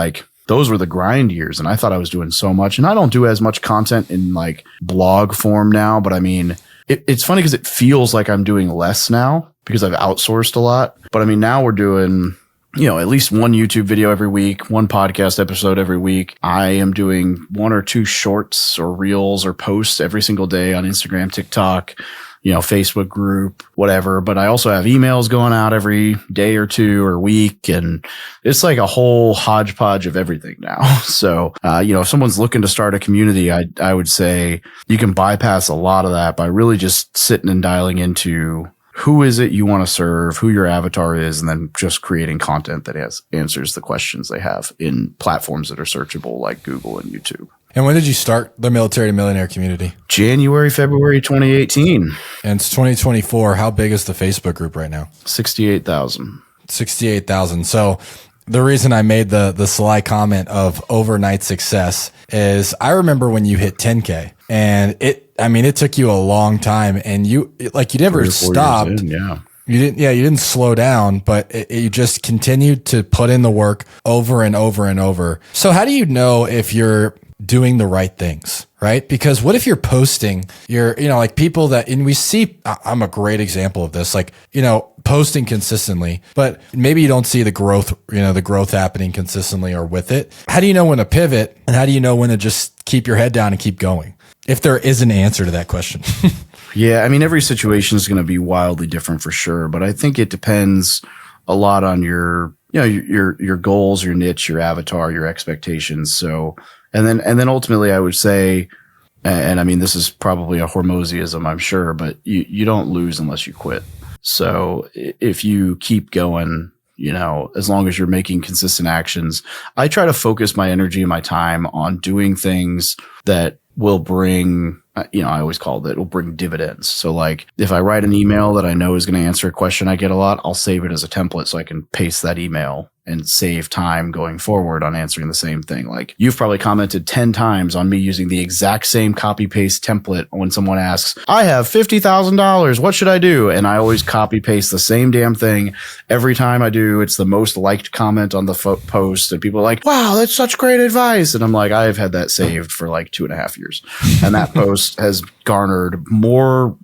[SPEAKER 1] those were the grind years and I thought I was doing so much. And I don't do as much content in blog form now. But I mean, it's funny because it feels like I'm doing less now because I've outsourced a lot. But I mean, now we're doing at least one YouTube video every week, one podcast episode every week. I am doing 1 or 2 shorts or reels or posts every single day on Instagram, TikTok, Facebook group, whatever. But I also have emails going out every day or 2 or week. And it's like a whole hodgepodge of everything now. So, if someone's looking to start a community, I would say you can bypass a lot of that by really just sitting and dialing into who is it you want to serve, who your avatar is, and then just creating content that answers the questions they have in platforms that are searchable like Google and YouTube.
[SPEAKER 2] And when did you start the Military to Millionaire community?
[SPEAKER 1] January, February 2018.
[SPEAKER 2] And it's 2024. How big is the Facebook group right now?
[SPEAKER 1] 68,000.
[SPEAKER 2] 68,000. So the reason I made the sly comment of overnight success is I remember when you hit 10K and it took you a long time and you never stopped.
[SPEAKER 1] Yeah.
[SPEAKER 2] You didn't slow down, but you just continued to put in the work over and over and over. So how do you know if you're doing the right things, right? Because what if you're posting, people that, and we see, I'm a great example of this, posting consistently, but maybe you don't see the growth happening consistently or with it. How do you know when to pivot and how do you know when to just keep your head down and keep going? If there is an answer to that question.
[SPEAKER 1] Yeah, I mean, every situation is going to be wildly different for sure, but I think it depends a lot on your, your goals, your niche, your avatar, your expectations. So, and then ultimately, I would say, and I mean, this is probably a Hormozyism, I'm sure, but you don't lose unless you quit. So if you keep going, as long as you're making consistent actions, I try to focus my energy and my time on doing things that will bring, I always call it will bring dividends. So like if I write an email that I know is going to answer a question I get a lot, I'll save it as a template so I can paste that email and save time going forward on answering the same thing. Like you've probably commented 10 times on me using the exact same copy paste template when someone asks, I have $50,000. What should I do? And I always copy paste the same damn thing every time I do. It's the most liked comment on the post. And people are like, wow, that's such great advice. And I'm like, I've had that saved for like 2.5 years. And that post has garnered more,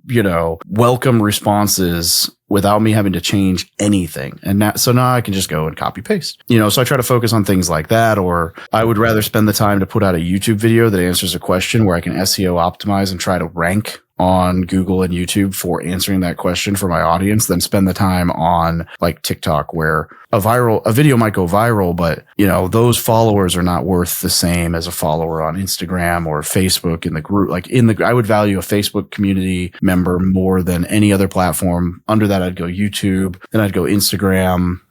[SPEAKER 1] welcome responses without me having to change anything. And so now I can just go and copy paste, so I try to focus on things like that, or I would rather spend the time to put out a YouTube video that answers a question where I can SEO optimize and try to rank on Google and YouTube for answering that question for my audience than spend the time on like TikTok where a video might go viral, but those followers are not worth the same as a follower on Instagram or Facebook in the group. Like I would value a Facebook community member more than any other platform. Under that, I'd go YouTube, then I'd go Instagram.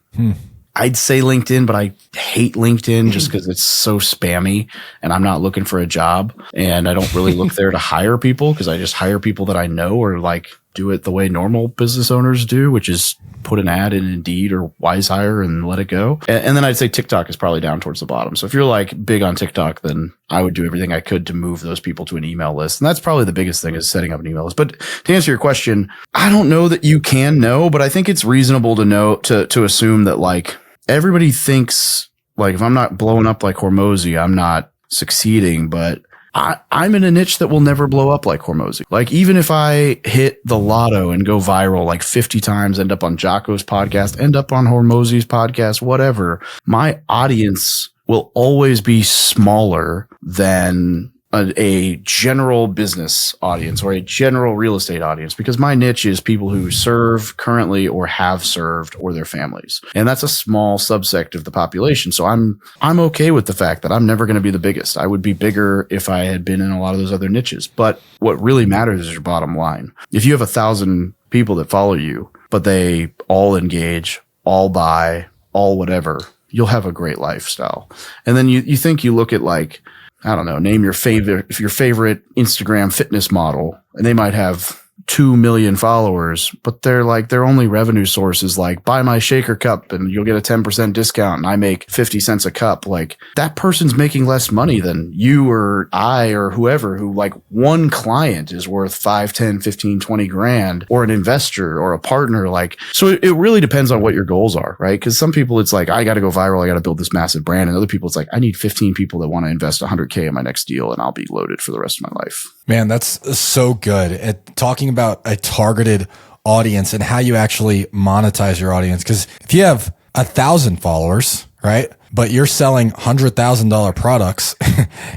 [SPEAKER 1] I'd say LinkedIn, but I hate LinkedIn just because it's so spammy and I'm not looking for a job and I don't really look there to hire people because I just hire people that I know or like do it the way normal business owners do, which is put an ad in Indeed or WiseHire and let it go. And then I'd say TikTok is probably down towards the bottom. So if you're like big on TikTok, then I would do everything I could to move those people to an email list. And that's probably the biggest thing is setting up an email list. But to answer your question, I don't know that you can know, but I think it's reasonable to know, to assume that like, everybody thinks like if I'm not blowing up like Hormozy, I'm not succeeding, but I'm in a niche that will never blow up like Hormozy. Like even if I hit the lotto and go viral like 50 times, end up on Jocko's podcast, end up on Hormozy's podcast, whatever, my audience will always be smaller than a general business audience or a general real estate audience because my niche is people who serve currently or have served or their families. And that's a small subsect of the population. So I'm okay with the fact that I'm never going to be the biggest. I would be bigger if I had been in a lot of those other niches. But what really matters is your bottom line. If you have 1,000 people that follow you, but they all engage, all buy, all whatever, you'll have a great lifestyle. And then you think you look at like, I don't know, name your favorite Instagram fitness model, and they might have 2 million followers, but their only revenue source is like buy my shaker cup and you'll get a 10% discount and I make 50 cents a cup. Like that person's making less money than you or I or whoever who like one client is worth 5, 10, 15, 20 grand or an investor or a partner. Like, so it really depends on what your goals are, right? Cause some people it's like, I got to go viral. I got to build this massive brand. And other people it's like, I need 15 people that want to invest 100K in my next deal and I'll be loaded for the rest of my life.
[SPEAKER 2] Man, that's so good at talking about a targeted audience and how you actually monetize your audience. Because if you have 1,000 followers, right, but you're selling $100,000 products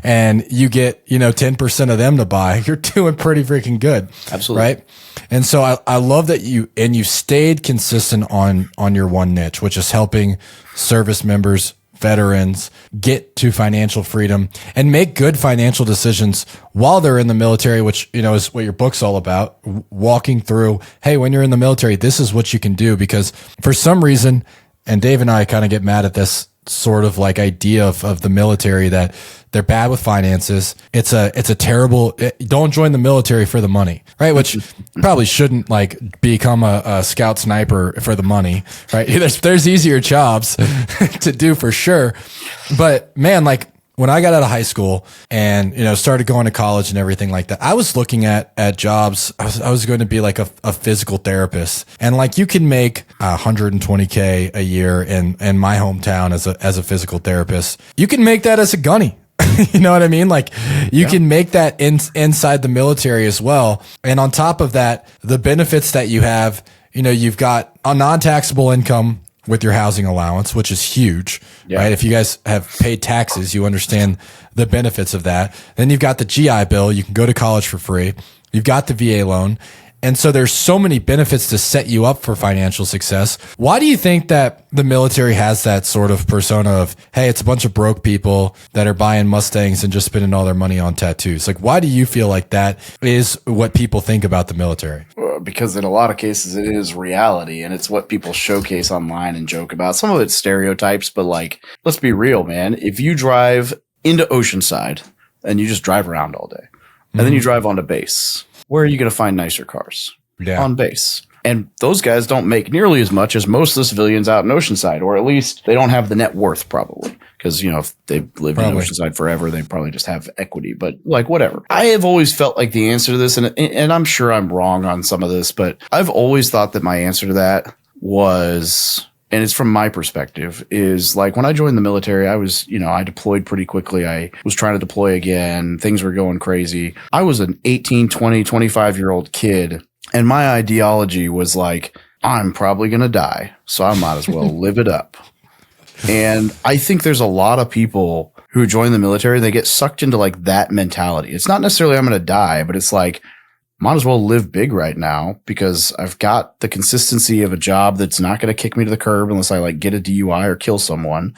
[SPEAKER 2] and you get, 10% of them to buy, you're doing pretty freaking good.
[SPEAKER 1] Absolutely.
[SPEAKER 2] Right. And so I love that you stayed consistent on your one niche, which is helping service members, veterans get to financial freedom and make good financial decisions while they're in the military, which, is what your book's all about. Walking through, hey, when you're in the military, this is what you can do. Because for some reason, and Dave and I kind of get mad at this sort of like idea of the military that they're bad with finances. It's a terrible, don't join the military for the money, right? Which probably shouldn't like become a scout sniper for the money, right? There's easier jobs to do for sure. But man, like when I got out of high school and, started going to college and everything like that, I was looking at jobs. I was going to be like a physical therapist, and like you can make $120K a year in my hometown as a physical therapist. You can make that as a gunny. You know what I mean? Like you can make that inside the military as well. And on top of that, the benefits that you have, you've got a non-taxable income with your housing allowance, which is huge, right? If you guys have paid taxes, you understand the benefits of that. Then you've got the GI Bill. You can go to college for free. you've got the VA loan. And so there's so many benefits to set you up for financial success. Why do you think that the military has that sort of persona of, hey, it's a bunch of broke people that are buying Mustangs and just spending all their money on tattoos? Like, why do you feel like that is what people think about the military?
[SPEAKER 1] Because in a lot of cases it is reality, and it's what people showcase online and joke about. Some of it's stereotypes, but like, let's be real, man. If you drive into Oceanside and you just drive around all day, and then you drive onto base, where are you going to find nicer cars?
[SPEAKER 2] Yeah.
[SPEAKER 1] On base. And those guys don't make nearly as much as most of the civilians out in Oceanside, or at least they don't have the net worth probably. Because, you know, if they've lived in Oceanside forever, they probably just have equity, but like whatever. I have always felt like the answer to this, and I'm sure I'm wrong on some of this, but I've always thought that my answer to that was, and it's from my perspective, is like when I joined the military, I was, you know, I deployed pretty quickly. I was trying to deploy again. Things were going crazy. I was an 18, 20, 25-year-old kid. And my ideology was like, I'm probably going to die, so I might as well live it up. And I think there's a lot of people who join the military, they get sucked into like that mentality. It's not necessarily I'm going to die, but it's like, might as well live big right now because I've got the consistency of a job that's not going to kick me to the curb unless I like get a DUI or kill someone.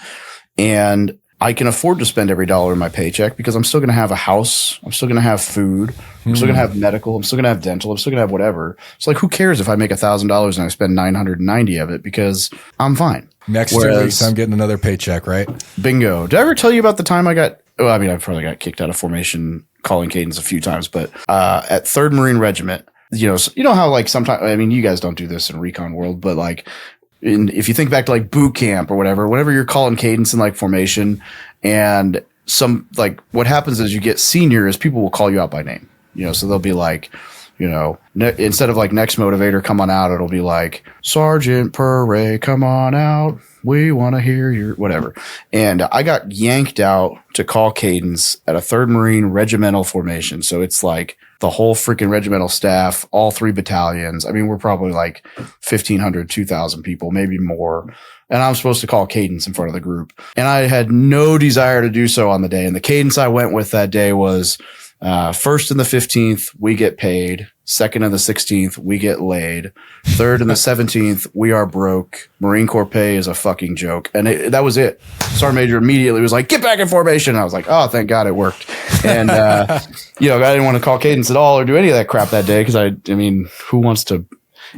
[SPEAKER 1] And I can afford to spend every dollar in my paycheck because I'm still going to have a house. I'm still going to have food. I'm still going to have medical. I'm still going to have dental. I'm still going to have whatever. It's like, who cares if I make $1,000 and I spend 990 of it because I'm fine.
[SPEAKER 2] Next 2 weeks, I'm getting another paycheck, right?
[SPEAKER 1] Bingo. Did I ever tell you about the time I got, well, I mean, I probably got kicked out of formation calling cadence a few times, but at 3rd Marine Regiment, you know how like sometimes, I mean, you guys don't do this in recon world, but like, if you think back to like boot camp or whatever, whenever you're calling cadence in like formation, and some like what happens is you get seniors, people will call you out by name, you know, so they'll be like, you know, instead of like next motivator, come on out, it'll be like Sergeant Pere, come on out. We want to hear your whatever. And I got yanked out to call cadence at a 3rd Marine regimental formation. So it's like the whole freaking regimental staff, all 3 battalions. I mean, we're probably like 1,500, 2,000 people, maybe more. And I'm supposed to call cadence in front of the group. And I had no desire to do so on the day. And the cadence I went with that day was 1st and the 15th, we get paid. 2nd and the 16th, we get laid. 3rd and the 17th, we are broke. Marine Corps pay is a fucking joke. And that was it. Sergeant Major immediately was like, get back in formation. I was like, oh, thank God it worked. And, you know, I didn't want to call cadence at all or do any of that crap that day because I mean, who wants to?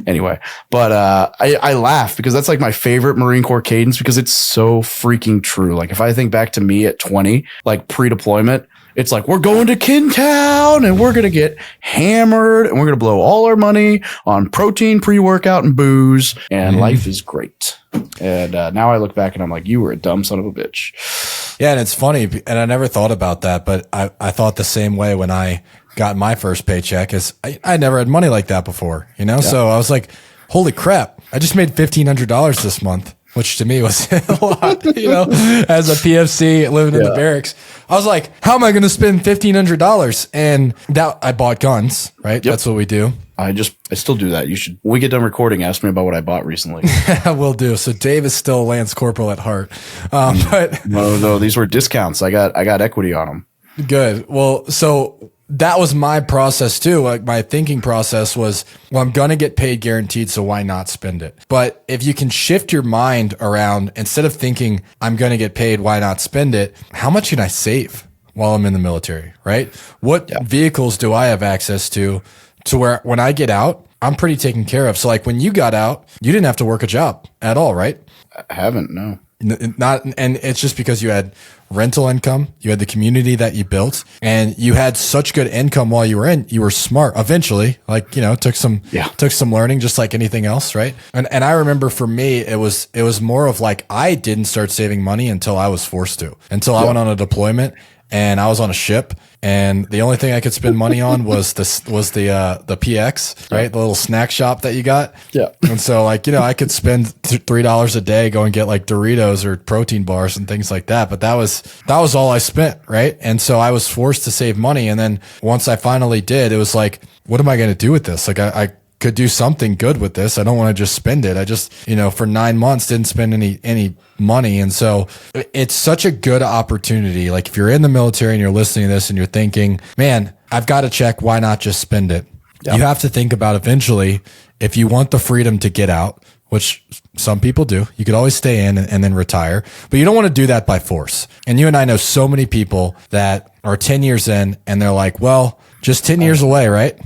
[SPEAKER 1] Anyway, but I laugh because that's like my favorite Marine Corps cadence because it's so freaking true. Like if I think back to me at 20, like pre-deployment, it's like, we're going to Kintown and we're going to get hammered and we're going to blow all our money on protein, pre-workout, and booze. And life is great. And now I look back and I'm like, you were a dumb son of a bitch.
[SPEAKER 2] Yeah. And it's funny. And I never thought about that, but I thought the same way when I got my first paycheck is I never had money like that before, you know? Yeah. So I was like, holy crap. I just made $1,500 this month, which to me was a lot, you know, as a PFC living in the barracks. I was like, how am I going to spend $1,500? And that I bought guns, right? Yep. That's what we do.
[SPEAKER 1] I still do that. You should, when we get done recording, ask me about what I bought recently.
[SPEAKER 2] Will do. So Dave is still a Lance Corporal at heart. But
[SPEAKER 1] no, these were discounts. I got equity on them.
[SPEAKER 2] Good. Well, so that was my process too. Like my thinking process was, well, I'm going to get paid guaranteed. So why not spend it? But if you can shift your mind around, instead of thinking I'm going to get paid, why not spend it? How much can I save while I'm in the military? Right? What vehicles do I have access to where when I get out, I'm pretty taken care of. So like when you got out, you didn't have to work a job at all, right?
[SPEAKER 1] I haven't, no.
[SPEAKER 2] Not, and it's just because you had rental income, you had the community that you built, and you had such good income while you were in. You were smart. Eventually, like, you know, took some learning, just like anything else, right? And I remember for me, it was more of like I didn't start saving money until I was forced to, until I went on a deployment and I was on a ship. And the only thing I could spend money on was the PX, right? The little snack shop that you got. Yeah. And so like, you know, I could spend $3 a day, go and get like Doritos or protein bars and things like that. But that was all I spent. Right. And so I was forced to save money. And then once I finally did, it was like, what am I going to do with this? Like I could do something good with this. I don't want to just spend it. I just, for 9 months didn't spend any money. And so it's such a good opportunity. Like if you're in the military and you're listening to this and you're thinking, man, I've got a check. Why not just spend it? Yep. You have to think about eventually, if you want the freedom to get out, which some people do, you could always stay in and then retire, but you don't want to do that by force. And you and I know so many people that are 10 years in and they're like, well, just 10 years away, right?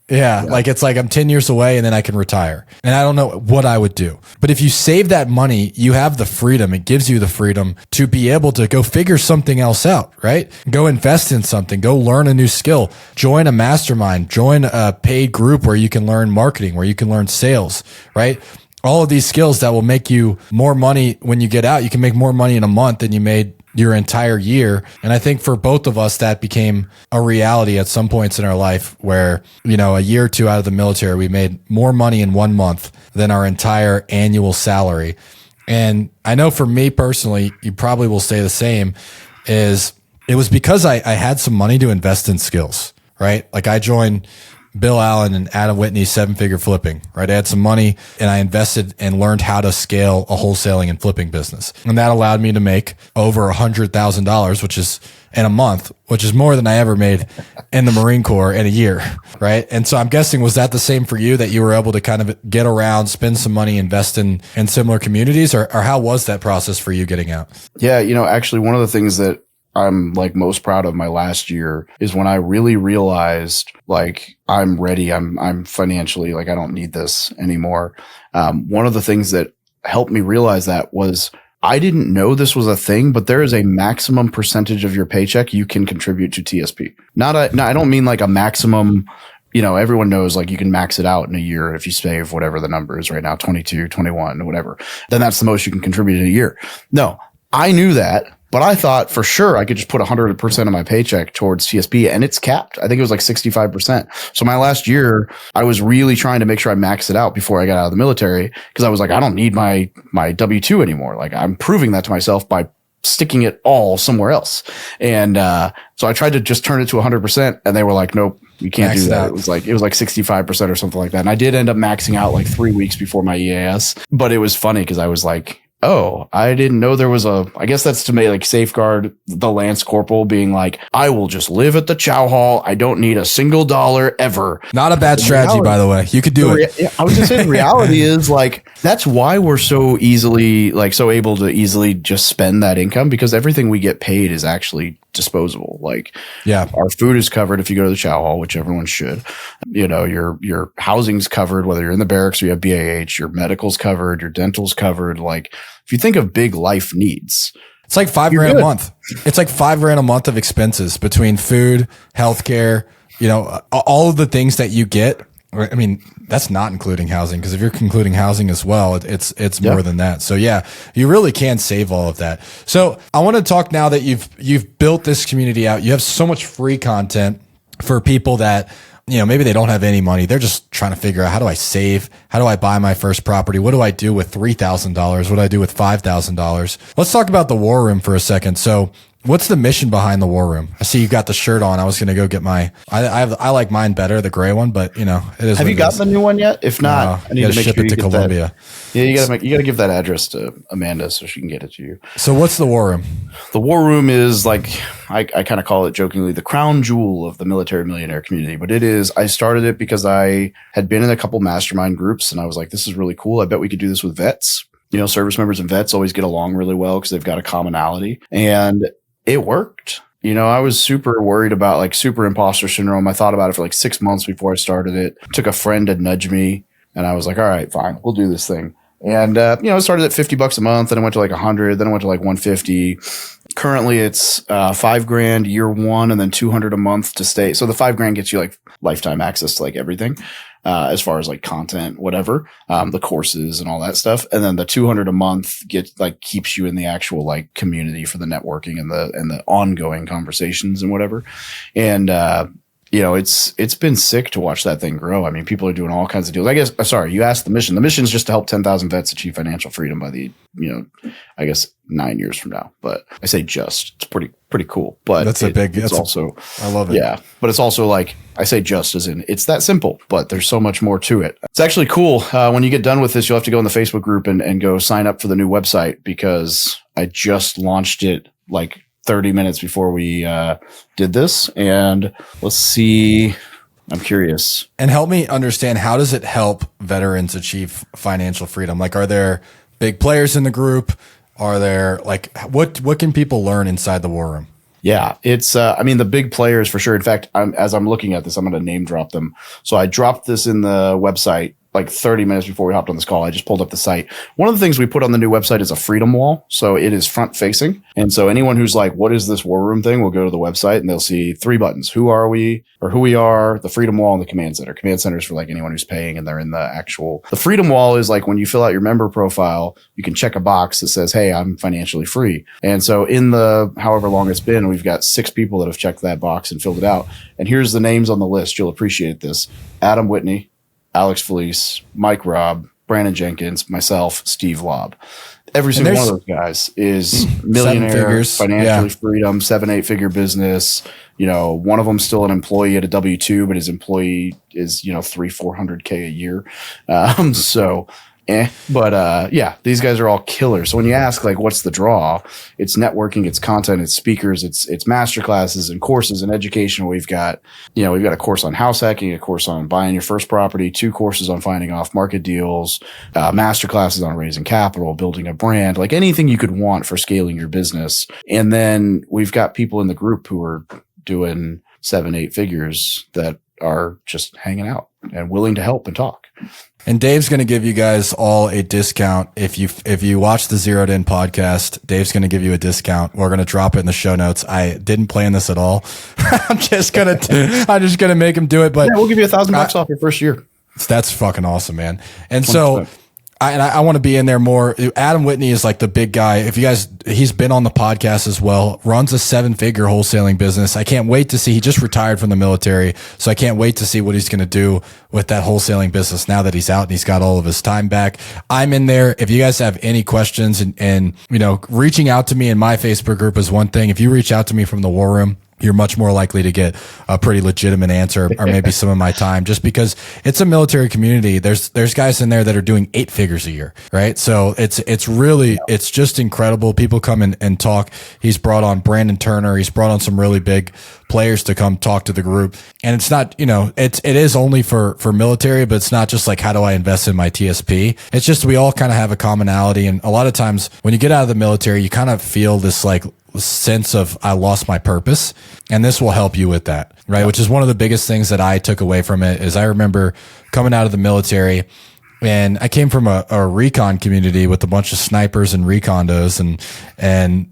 [SPEAKER 2] Yeah. Like it's like I'm 10 years away and then I can retire. And I don't know what I would do. But if you save that money, you have the freedom. It gives you the freedom to be able to go figure something else out, right? Go invest in something, go learn a new skill, join a mastermind, join a paid group where you can learn marketing, where you can learn sales, right? All of these skills that will make you more money when you get out. You can make more money in a month than you made your entire year. And I think for both of us, that became a reality at some points in our life where, a year or two out of the military, we made more money in 1 month than our entire annual salary. And I know for me personally, you probably will say the same, is it was because I had some money to invest in skills, right? Like I joined Bill Allen and Adam Whitney's 7-figure flipping, right? I had some money and I invested and learned how to scale a wholesaling and flipping business. And that allowed me to make over $100,000, which is in a month, which is more than I ever made in the Marine Corps in a year, right? And so I'm guessing, was that the same for you, that you were able to kind of get around, spend some money, invest in similar communities, or how was that process for you getting out?
[SPEAKER 1] Yeah. Actually one of the things that I'm like most proud of my last year is when I really realized like I'm ready. I'm financially like I don't need this anymore. One of the things that helped me realize that was I didn't know this was a thing, but there is a maximum percentage of your paycheck you can contribute to TSP. I don't mean like a maximum. Everyone knows like you can max it out in a year if you save whatever the number is right now, 22, 21, whatever. Then that's the most you can contribute in a year. No, I knew that. But I thought for sure I could just put 100% of my paycheck towards TSP, and it's capped. I think it was like 65%. So my last year, I was really trying to make sure I maxed it out before I got out of the military, because I was like, I don't need my W-2 anymore. Like I'm proving that to myself by sticking it all somewhere else. And so I tried to just turn it to 100%, and they were like, nope, you can't do that. It was like 65% or something like that. And I did end up maxing out like 3 weeks before my EAS, but it was funny because I was like, oh, I didn't know there was I guess that's to make like safeguard the Lance Corporal being like, I will just live at the chow hall. I don't need a single dollar ever.
[SPEAKER 2] Not a bad strategy, by the way. You could do it.
[SPEAKER 1] I was just saying, the reality is like, that's why we're so able to easily just spend that income, because everything we get paid is actually disposable. Like, yeah, our food is covered if you go to the chow hall, which everyone should. Your housing's covered, whether you're in the barracks or you have BAH, your medical's covered, your dental's covered. Like, if you think of big life needs,
[SPEAKER 2] it's like $5,000 a month. It's like $5,000 a month of expenses between food, healthcare, all of the things that you get. I mean, that's not including housing, because if you're including housing as well, it's more than that. So yeah, you really can save all of that. So I want to talk now that you've built this community out. You have so much free content for people that, maybe they don't have any money. They're just trying to figure out, how do I save? How do I buy my first property? What do I do with $3,000? What do I do with $5,000? Let's talk about the War Room for a second. So what's the mission behind the War Room? I see you got the shirt on. I was going to go get I like mine better, the gray one, but it is.
[SPEAKER 1] Have you gotten the new one yet? If not, I need to make
[SPEAKER 2] ship
[SPEAKER 1] sure
[SPEAKER 2] it to Columbia.
[SPEAKER 1] Yeah, you got to give that address to Amanda so she can get it to you.
[SPEAKER 2] So what's the War Room?
[SPEAKER 1] The War Room is like, I kind of call it jokingly the crown jewel of the military millionaire community, but it is. I started it because I had been in a couple mastermind groups and I was like, this is really cool. I bet we could do this with vets. Service members and vets always get along really well because they've got a commonality, and it worked. I was super worried about like super imposter syndrome. I thought about it for like 6 months before I started it. Took a friend to nudge me, and I was like, all right, fine, we'll do this thing. And, I started at $50 a month, then I went to like 100, then I went to like 150. Currently it's, $5,000 year one, and then 200 a month to stay. So the $5,000 gets you like lifetime access to like everything, as far as like content, whatever, the courses and all that stuff. And then the 200 a month keeps you in the actual like community for the networking and the ongoing conversations and whatever. And, it's been sick to watch that thing grow. I mean, people are doing all kinds of deals. I guess, sorry, you asked the mission. The mission is just to help 10,000 vets achieve financial freedom by the, I guess 9 years from now. But I say just, it's pretty cool. But I love it. Yeah. But it's also like, I say just as in it's that simple, but there's so much more to it. It's actually cool. When you get done with this, you'll have to go in the Facebook group and go sign up for the new website, because I just launched it like 30 minutes before we did this. And let's see. I'm curious.
[SPEAKER 2] And help me understand, how does it help veterans achieve financial freedom? Like, are there big players in the group? Are there like, what can people learn inside the War Room?
[SPEAKER 1] Yeah, it's, I mean, the big players for sure. In fact, as I'm looking at this, I'm going to name drop them. So I dropped this in the website like 30 minutes before we hopped on this call. I just pulled up the site. One of the things we put on the new website is a freedom wall. So it is front facing. And so anyone who's like, what is this War Room thing, will go to the website and they'll see 3 buttons. Who are we, or who we are, the freedom wall, and the command center. Command center is for like anyone who's paying and they're in the freedom wall is like when you fill out your member profile, you can check a box that says, hey, I'm financially free. And so in the, however long it's been, we've got 6 people that have checked that box and filled it out. And here's the names on the list. You'll appreciate this. Adam Whitney, Alex Felice, Mike Robb, Brandon Jenkins, myself, Steve Lobb. Every single one of those guys is millionaire, financially freedom, 7-8 figure business. One of them's still an employee at a W-2, but his employee is, 300-400K a year. Yeah, these guys are all killers. So when you ask like, what's the draw? It's networking, it's content, it's speakers, it's master classes and courses and education. We've got a course on house hacking, a course on buying your first property, 2 courses on finding off market deals, master classes on raising capital, building a brand, like anything you could want for scaling your business. And then we've got people in the group who are doing 7-8 figures that are just hanging out and willing to help and talk.
[SPEAKER 2] And Dave's going to give you guys all a discount. If you watch the Zeroed In podcast, Dave's going to give you a discount. We're going to drop it in the show notes. I didn't plan this at all. I'm just going to make him do it. But
[SPEAKER 1] yeah, we'll give you $1,000 off your first year.
[SPEAKER 2] That's fucking awesome, man. And 100%. So I want to be in there more. Adam Whitney is like the big guy. He's been on the podcast as well, runs a 7-figure wholesaling business. I can't wait to see, he just retired from the military. So I can't wait to see what he's going to do with that wholesaling business now that he's out and he's got all of his time back. I'm in there. If you guys have any questions and reaching out to me in my Facebook group is one thing. If you reach out to me from the War Room, you're much more likely to get a pretty legitimate answer, or maybe some of my time, just because it's a military community. There's guys in there that are doing 8 figures a year, right? So it's just incredible. People come and talk. He's brought on Brandon Turner. He's brought on some really big players to come talk to the group. And it's not, it is only for military, but it's not just like, how do I invest in my TSP? It's just, we all kind of have a commonality. And a lot of times when you get out of the military, you kind of feel this like sense of, I lost my purpose. And this will help you with that, right? Which is one of the biggest things that I took away from it. Is I remember coming out of the military, and I came from a recon community with a bunch of snipers and recondos and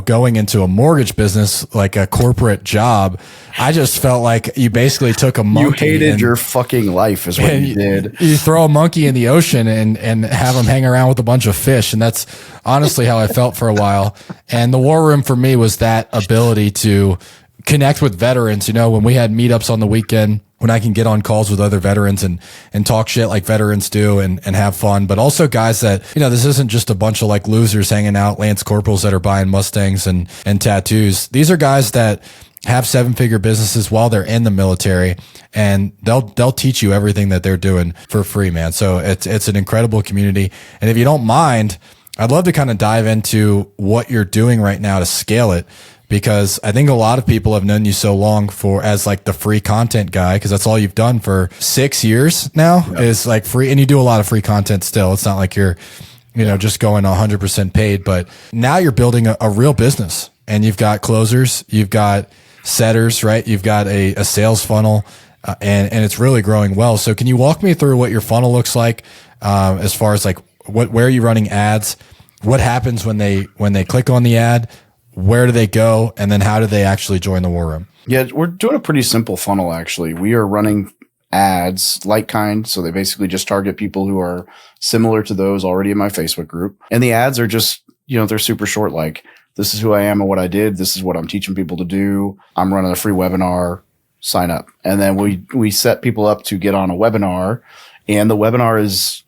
[SPEAKER 2] going into a mortgage business, like a corporate job. I just felt like you basically took a monkey.
[SPEAKER 1] You hated your fucking life is what you did.
[SPEAKER 2] You throw a monkey in the ocean and have him hang around with a bunch of fish. And that's honestly how I felt for a while. And the War Room for me was that ability to connect with veterans. When we had meetups on the weekend, when I can get on calls with other veterans and talk shit like veterans do and have fun, but also guys that, this isn't just a bunch of like losers hanging out, Lance Corporals that are buying Mustangs and tattoos. These are guys that have 7-figure businesses while they're in the military, and they'll teach you everything that they're doing for free, man. So it's an incredible community. And if you don't mind, I'd love to kind of dive into what you're doing right now to scale it, because I think a lot of people have known you so long as like the free content guy, because that's all you've done for 6 years now. Yep. Is like free, and you do a lot of free content still. It's not like you're, just going 100% paid, but now you're building a real business, and you've got closers, you've got setters, right? You've got a sales funnel, and it's really growing well. So can you walk me through what your funnel looks like, as far as like where are you running ads? What happens when they click on the ad? Where do they go? And then how do they actually join the War Room?
[SPEAKER 1] Yeah, we're doing a pretty simple funnel, actually. We are running ads like kind. So they basically just target people who are similar to those already in my Facebook group. And the ads are just, they're super short. Like, this is who I am and what I did. This is what I'm teaching people to do. I'm running a free webinar. sign up. And then we set people up to get on a webinar, and the webinar is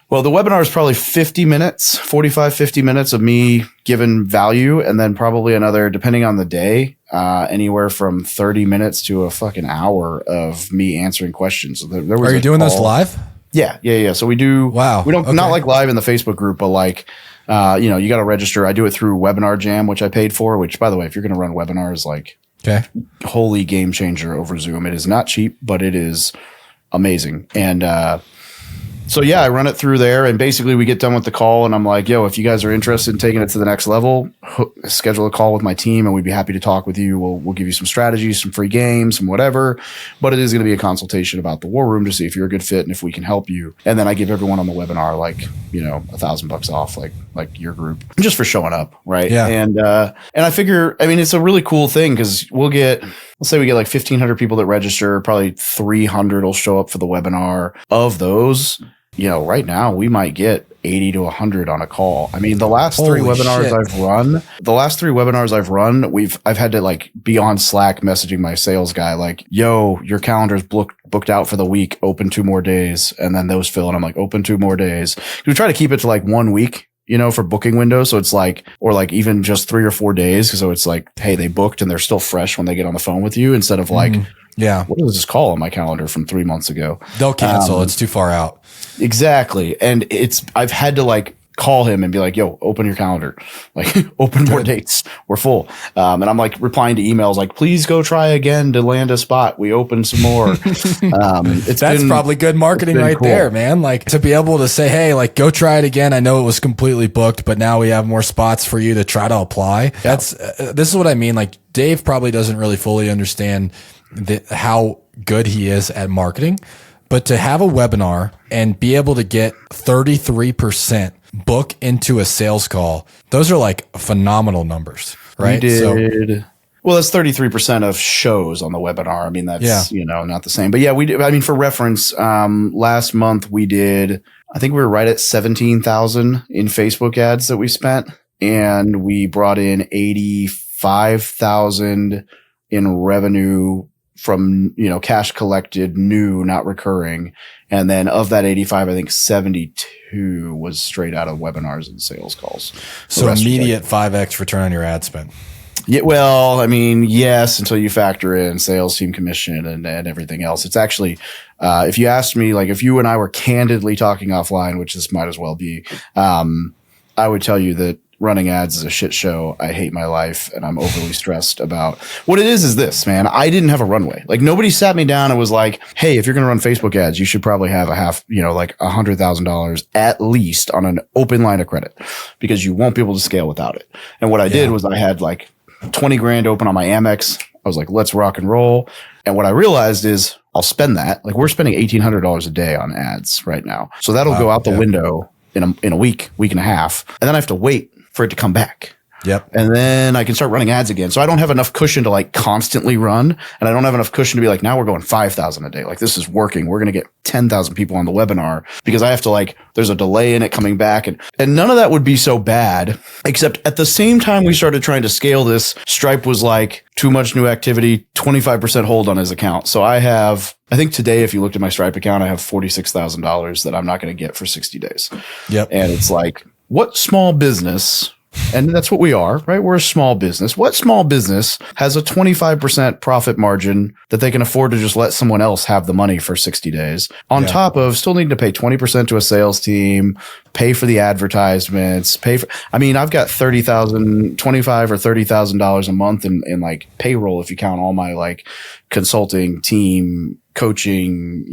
[SPEAKER 1] probably 50 minutes, 45, 50 minutes of me giving value. And then probably another, depending on the day, anywhere from 30 minutes to a fucking hour of me answering questions. So there was
[SPEAKER 2] Are you doing those live?
[SPEAKER 1] Yeah. So we do,
[SPEAKER 2] wow.
[SPEAKER 1] We don't, not like live in the Facebook group, but like, you got to register. I do it through Webinar Jam, which I paid for, which by the way, if you're going to run webinars, like holy game changer over Zoom. It is not cheap, but it is amazing. And, so yeah, I run it through there, and basically we get done with the call, and I'm like, yo, if you guys are interested in taking it to the next level, schedule a call with my team, and we'd be happy to talk with you. We'll give you some strategies, some free games, some whatever, but it is going to be a consultation about the war room to see if you're a good fit and if we can help you. And then I give everyone on the webinar like, $1,000 off, like your group, just for showing up, right?
[SPEAKER 2] Yeah.
[SPEAKER 1] And I figure, I mean, it's a really cool thing because let's say we get like 1,500 people that register, probably 300 will show up for the webinar. Of those, right now we might get 80 to 100 on a call. I mean, the last three webinars I've run, I've had to like be on Slack messaging my sales guy, like, yo, your calendar's booked out for the week, open 2 more days. And then those fill, and I'm like, open 2 more days. We try to keep it to like 1 week, for booking windows. So it's like, or like even just 3 or 4 days. So it's like, hey, they booked and they're still fresh when they get on the phone with you, instead of like, what is this call on my calendar from 3 months ago?
[SPEAKER 2] They'll cancel. It's too far out.
[SPEAKER 1] Exactly. And I've had to like call him and be like, yo, open your calendar, like open more dates. We're full. And I'm like replying to emails like, please go try again to land a spot. We opened some more. That's
[SPEAKER 2] probably good marketing right cool. there, man. Like to be able to say, hey, like go try it again. I know it was completely booked, but now we have more spots for you to try to apply. Yeah. This is what I mean. Like Dave probably doesn't really fully understand how good he is at marketing, but to have a webinar and be able to get 33% book into a sales call, those are like phenomenal numbers, right?
[SPEAKER 1] Well, that's 33% of shows on the webinar. I mean, that's, not the same, but yeah, we did. I mean, for reference, last month we did, I think we were right at 17,000 in Facebook ads that we spent, and we brought in 85,000 in revenue from, cash collected, new, not recurring. And then of that 85, I think 72 was straight out of webinars and sales calls.
[SPEAKER 2] So immediate 5x return on your ad spend.
[SPEAKER 1] Yeah, well, I mean, yes, until you factor in sales team commission and everything else. It's actually, if you asked me, like if you and I were candidly talking offline, which this might as well be, I would tell you that running ads is a shit show. I hate my life, and I'm overly stressed about what it is this, man. I didn't have a runway. Like nobody sat me down and was like, hey, if you're going to run Facebook ads, you should probably have like $100,000 at least on an open line of credit, because you won't be able to scale without it. And what I did was I had like 20 grand open on my Amex. I was like, let's rock and roll. And what I realized is I'll spend that. Like we're spending $1,800 a day on ads right now. So that'll go out the window in a week and a half. And then I have to wait for it to come back.
[SPEAKER 2] Yep.
[SPEAKER 1] And then I can start running ads again. So I don't have enough cushion to like constantly run. And I don't have enough cushion to be like, now we're going 5,000 a day. Like this is working. We're going to get 10,000 people on the webinar, because I have to like, there's a delay in it coming back. And none of that would be so bad, except at the same time we started trying to scale this, Stripe was like too much new activity, 25% hold on his account. So I think today, if you looked at my Stripe account, I have $46,000 that I'm not going to get for 60 days.
[SPEAKER 2] Yep.
[SPEAKER 1] And it's like, what small business, and that's what we are, right? We're a small business. What small business has a 25% profit margin that they can afford to just let someone else have the money for 60 days on top of still needing to pay 20% to a sales team, pay for the advertisements, I've got $25,000 or $30,000 a month in like payroll, if you count all my like consulting team, coaching,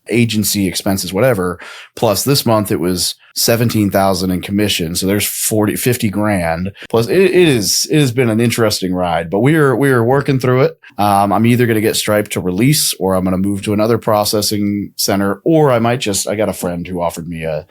[SPEAKER 1] agency expenses, whatever. Plus this month it was 17,000 in commission. So there's 50 grand. Plus it has been an interesting ride, but we are working through it. I'm either going to get Stripe to release, or I'm going to move to another processing center, or I got a friend who offered me a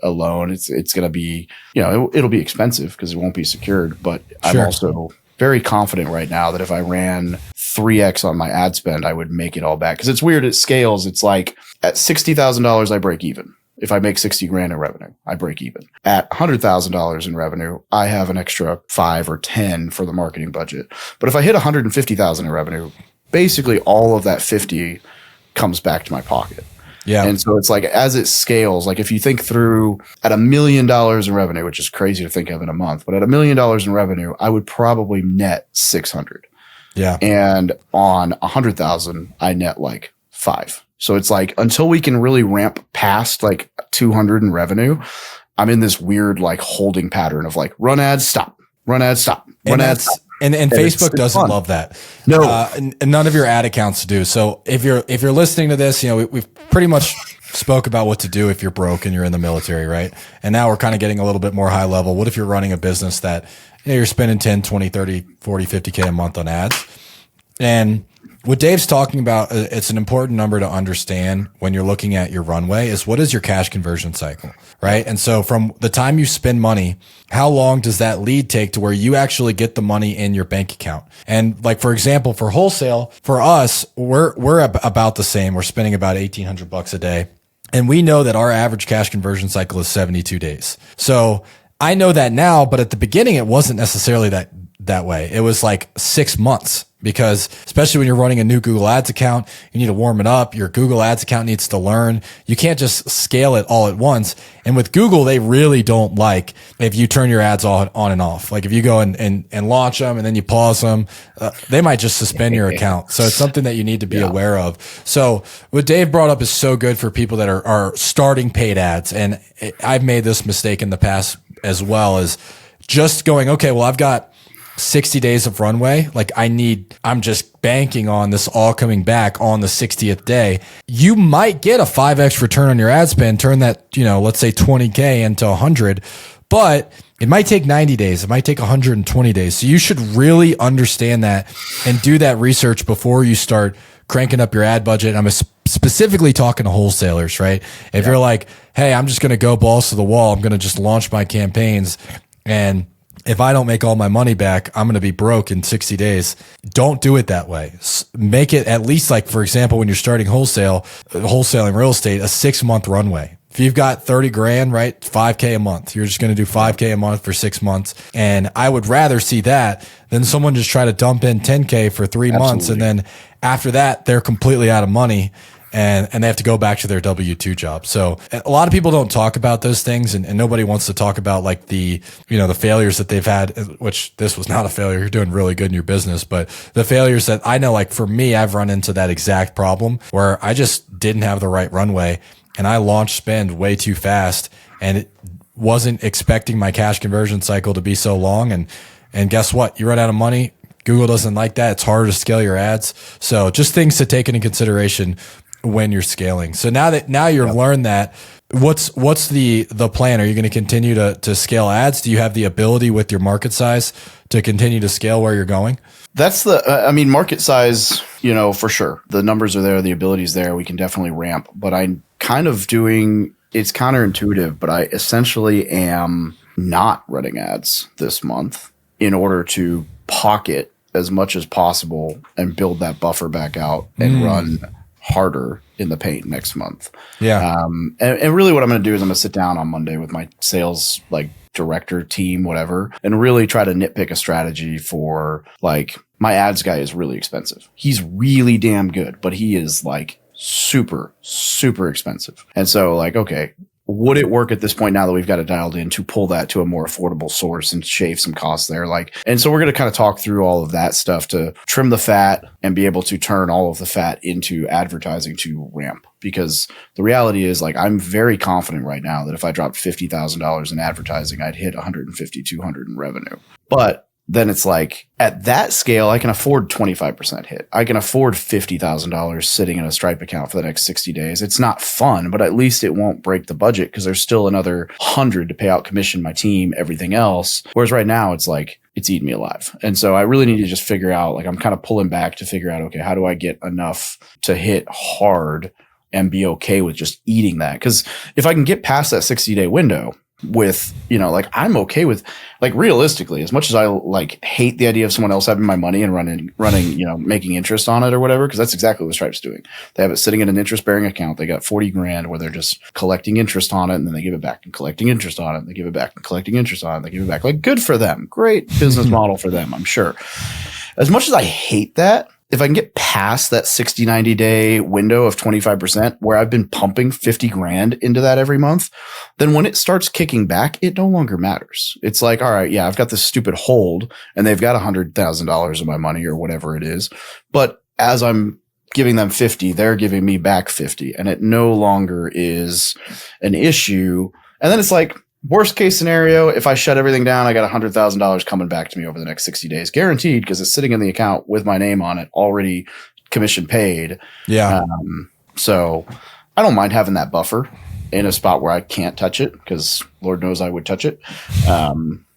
[SPEAKER 1] loan. It's going to be, it'll be expensive because it won't be secured, but I'm also very confident right now that if I ran 3x on my ad spend, I would make it all back. Because it's weird, it scales. It's like at $60,000, I break even. If I make 60 grand in revenue, I break even. At $100,000 in revenue, I have an extra 5 or 10 for the marketing budget. But if I hit 150,000 in revenue, basically all of that 50 comes back to my pocket.
[SPEAKER 2] Yeah.
[SPEAKER 1] And so it's like, as it scales, like if you think through at $1 million in revenue, which is crazy to think of in a month, but at $1 million in revenue, I would probably net 600.
[SPEAKER 2] Yeah.
[SPEAKER 1] And on 100,000, I net like 5. So it's like, until we can really ramp past like 200 in revenue, I'm in this weird like holding pattern of like run ads, stop, run ads, stop, run ads, stop.
[SPEAKER 2] And Facebook doesn't love that.
[SPEAKER 1] No,
[SPEAKER 2] and none of your ad accounts do. So if you're listening to this, we've pretty much spoke about what to do if you're broke and you're in the military, right? And now we're kind of getting a little bit more high level. What if you're running a business that you're spending 10, 20, 30, 40, 50K a month on ads? And what Dave's talking about, it's an important number to understand when you're looking at your runway, is what is your cash conversion cycle, right? And so from the time you spend money, how long does that lead take to where you actually get the money in your bank account? And like, for example, for wholesale, for us, we're about the same. We're spending about $1,800 a day. And we know that our average cash conversion cycle is 72 days. So I know that now, but at the beginning, it wasn't necessarily that way. It was like 6 months, because especially when you're running a new Google Ads account, you need to warm it up. Your Google Ads account needs to learn. You can't just scale it all at once. And with Google, they really don't like if you turn your ads on and off. Like if you go and launch them and then you pause them, they might just suspend your account. So it's something that you need to be aware of. So what Dave brought up is so good for people that are starting paid ads. And I've made this mistake in the past as well, as just going, okay, well, I've got 60 days of runway. Like I'm just banking on this all coming back on the 60th day. You might get a 5x return on your ad spend, turn that, let's say 20K into 100, but it might take 90 days. It might take 120 days. So you should really understand that and do that research before you start cranking up your ad budget. I'm specifically talking to wholesalers, right? If you're like, hey, I'm just going to go balls to the wall, I'm going to just launch my campaigns, and if I don't make all my money back, I'm going to be broke in 60 days. Don't do it that way. Make it at least, like, for example, when you're starting wholesaling real estate, a 6-month runway. If you've got 30 grand, right, 5K a month, you're just going to do 5K a month for 6 months. And I would rather see that than someone just try to dump in 10K for 3 months. And then after that, they're completely out of money. And they have to go back to their W-2 job. So a lot of people don't talk about those things, and nobody wants to talk about like the failures that they've had, which this was not a failure. You're doing really good in your business, but the failures that I know, like for me, I've run into that exact problem where I just didn't have the right runway and I launched spend way too fast, and it wasn't expecting my cash conversion cycle to be so long. And guess what? You run out of money. Google doesn't like that. It's harder to scale your ads. So just things to take into consideration when you're scaling. So now you've learned that, what's the plan? Are you going to continue to scale ads? Do you have the ability with your market size to continue to scale where you're going?
[SPEAKER 1] That's market size, for sure. The numbers are there. The ability is there. We can definitely ramp, but I'm kind of it's counterintuitive, but I essentially am not running ads this month in order to pocket as much as possible and build that buffer back out and run harder in the paint next month.
[SPEAKER 2] Yeah.
[SPEAKER 1] And really what I'm going to do is I'm going to sit down on Monday with my sales, like director team, whatever, and really try to nitpick a strategy for, like, my ads guy is really expensive. He's really damn good, but he is like super, super expensive. And so, like, okay, would it work at this point, now that we've got it dialed in, to pull that to a more affordable source and shave some costs there? And so we're going to kind of talk through all of that stuff to trim the fat and be able to turn all of the fat into advertising to ramp. Because the reality is, like, I'm very confident right now that if I dropped $50,000 in advertising, I'd hit 150, 200 in revenue. But then it's like, at that scale, I can afford 25% hit. I can afford $50,000 sitting in a Stripe account for the next 60 days. It's not fun, but at least it won't break the budget, because there's still another 100 to pay out commission, my team, everything else. Whereas right now it's like, it's eating me alive. And so I really need to just figure out, like, I'm kind of pulling back to figure out, okay, how do I get enough to hit hard and be okay with just eating that? Because if I can get past that 60-day window with, I'm okay with, like, realistically, as much as I like hate the idea of someone else having my money and running, making interest on it or whatever, because that's exactly what Stripe's doing. They have it sitting in an interest bearing account. They got 40 grand where they're just collecting interest on it, and then they give it back and collecting interest on it. And they give it back and collecting interest on it. And they give it back. Like, good for them. Great business model for them, I'm sure. As much as I hate that, if I can get past that 60, 90 day window of 25% where I've been pumping 50 grand into that every month, then when it starts kicking back, it no longer matters. It's like, all right, yeah, I've got this stupid hold and they've got $100,000 of my money or whatever it is. But as I'm giving them 50, they're giving me back 50, and it no longer is an issue. And then it's like, worst case scenario, if I shut everything down, I got $100,000 coming back to me over the next 60 days, guaranteed, because it's sitting in the account with my name on it, already commission paid.
[SPEAKER 2] Yeah.
[SPEAKER 1] So I don't mind having that buffer in a spot where I can't touch it, because Lord knows I would touch it.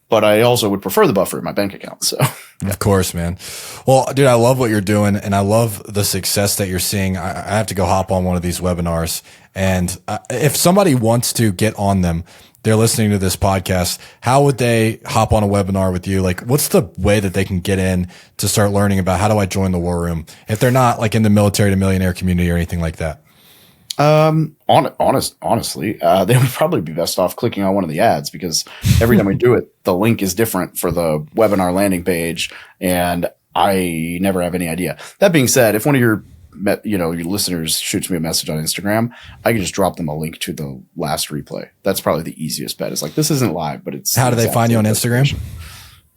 [SPEAKER 1] But I also would prefer the buffer in my bank account. So,
[SPEAKER 2] of course, man. Well, dude, I love what you're doing, and I love the success that you're seeing. I have to go hop on one of these webinars, and if somebody wants to get on them, they're listening to this podcast, how would they hop on a webinar with you? Like, what's the way that they can get in to start learning about how do I join the war room if they're not like in the military to millionaire community or anything like that?
[SPEAKER 1] Honestly, they would probably be best off clicking on one of the ads, because every time we do it, the link is different for the webinar landing page, and I never have any idea. That being said, if one of your listeners shoots me a message on Instagram, I can just drop them a link to the last replay. That's probably the easiest bet. It's like, this isn't live, but it's.
[SPEAKER 2] How do they find you on Instagram?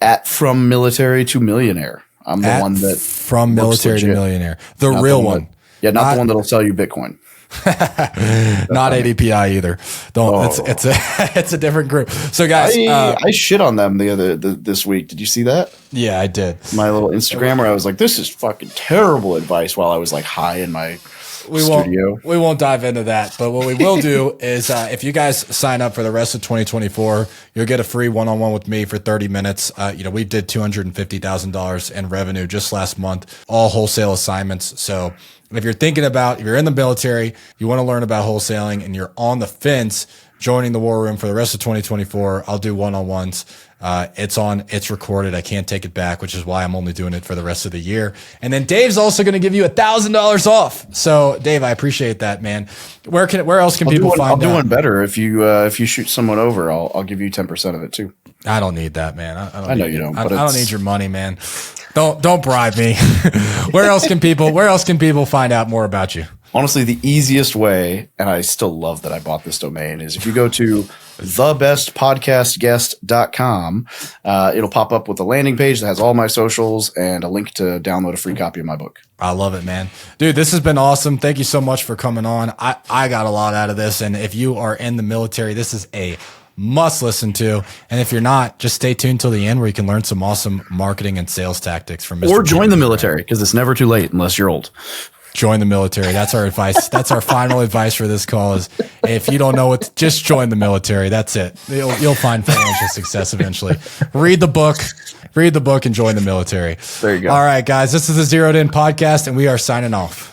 [SPEAKER 1] At From Military to Millionaire. I'm the one that
[SPEAKER 2] From Military to Millionaire, the real one.
[SPEAKER 1] Yeah, not the one that'll sell you Bitcoin.
[SPEAKER 2] Not ADPI either. Don't. It's a different group. So guys,
[SPEAKER 1] I shit on them this week. Did you see that?
[SPEAKER 2] Yeah, I did.
[SPEAKER 1] My little Instagram where I was like, this is fucking terrible advice, while I was like high in my studio.
[SPEAKER 2] We won't dive into that, but what we will do is if you guys sign up for the rest of 2024, you'll get a free one-on-one with me for 30 minutes. We did $250,000 in revenue just last month, all wholesale assignments. So if you're if you're in the military, you want to learn about wholesaling, and you're on the fence joining the war room for the rest of 2024, I'll do one-on-ones. It's recorded. I can't take it back, which is why I'm only doing it for the rest of the year. And then Dave's also going to give you $1,000 off. So Dave, I appreciate that, man. Where else can people find out?
[SPEAKER 1] I'll do one better. If you shoot someone over, I'll give you 10% of it too.
[SPEAKER 2] I don't need that, man.
[SPEAKER 1] I know you don't.
[SPEAKER 2] I don't need your money, man. Don't bribe me. Where else can people find out more about you?
[SPEAKER 1] Honestly, the easiest way, and I still love that I bought this domain, is if you go to thebestpodcastguest.com, it'll pop up with a landing page that has all my socials and a link to download a free copy of my book.
[SPEAKER 2] I love it, man. Dude, this has been awesome. Thank you so much for coming on. I got a lot out of this, and if you are in the military, this is a must listen to. And if you're not, just stay tuned till the end, where you can learn some awesome marketing and sales tactics from Mr.
[SPEAKER 1] Or join the military, because it's never too late unless you're old.
[SPEAKER 2] Join the military. That's our advice. That's our final advice for this call is, if you don't know what, just join the military. That's it. You'll find financial success eventually. Read the book and join the military.
[SPEAKER 1] There you go.
[SPEAKER 2] All right, guys, this is the Zeroed In podcast, and we are signing off.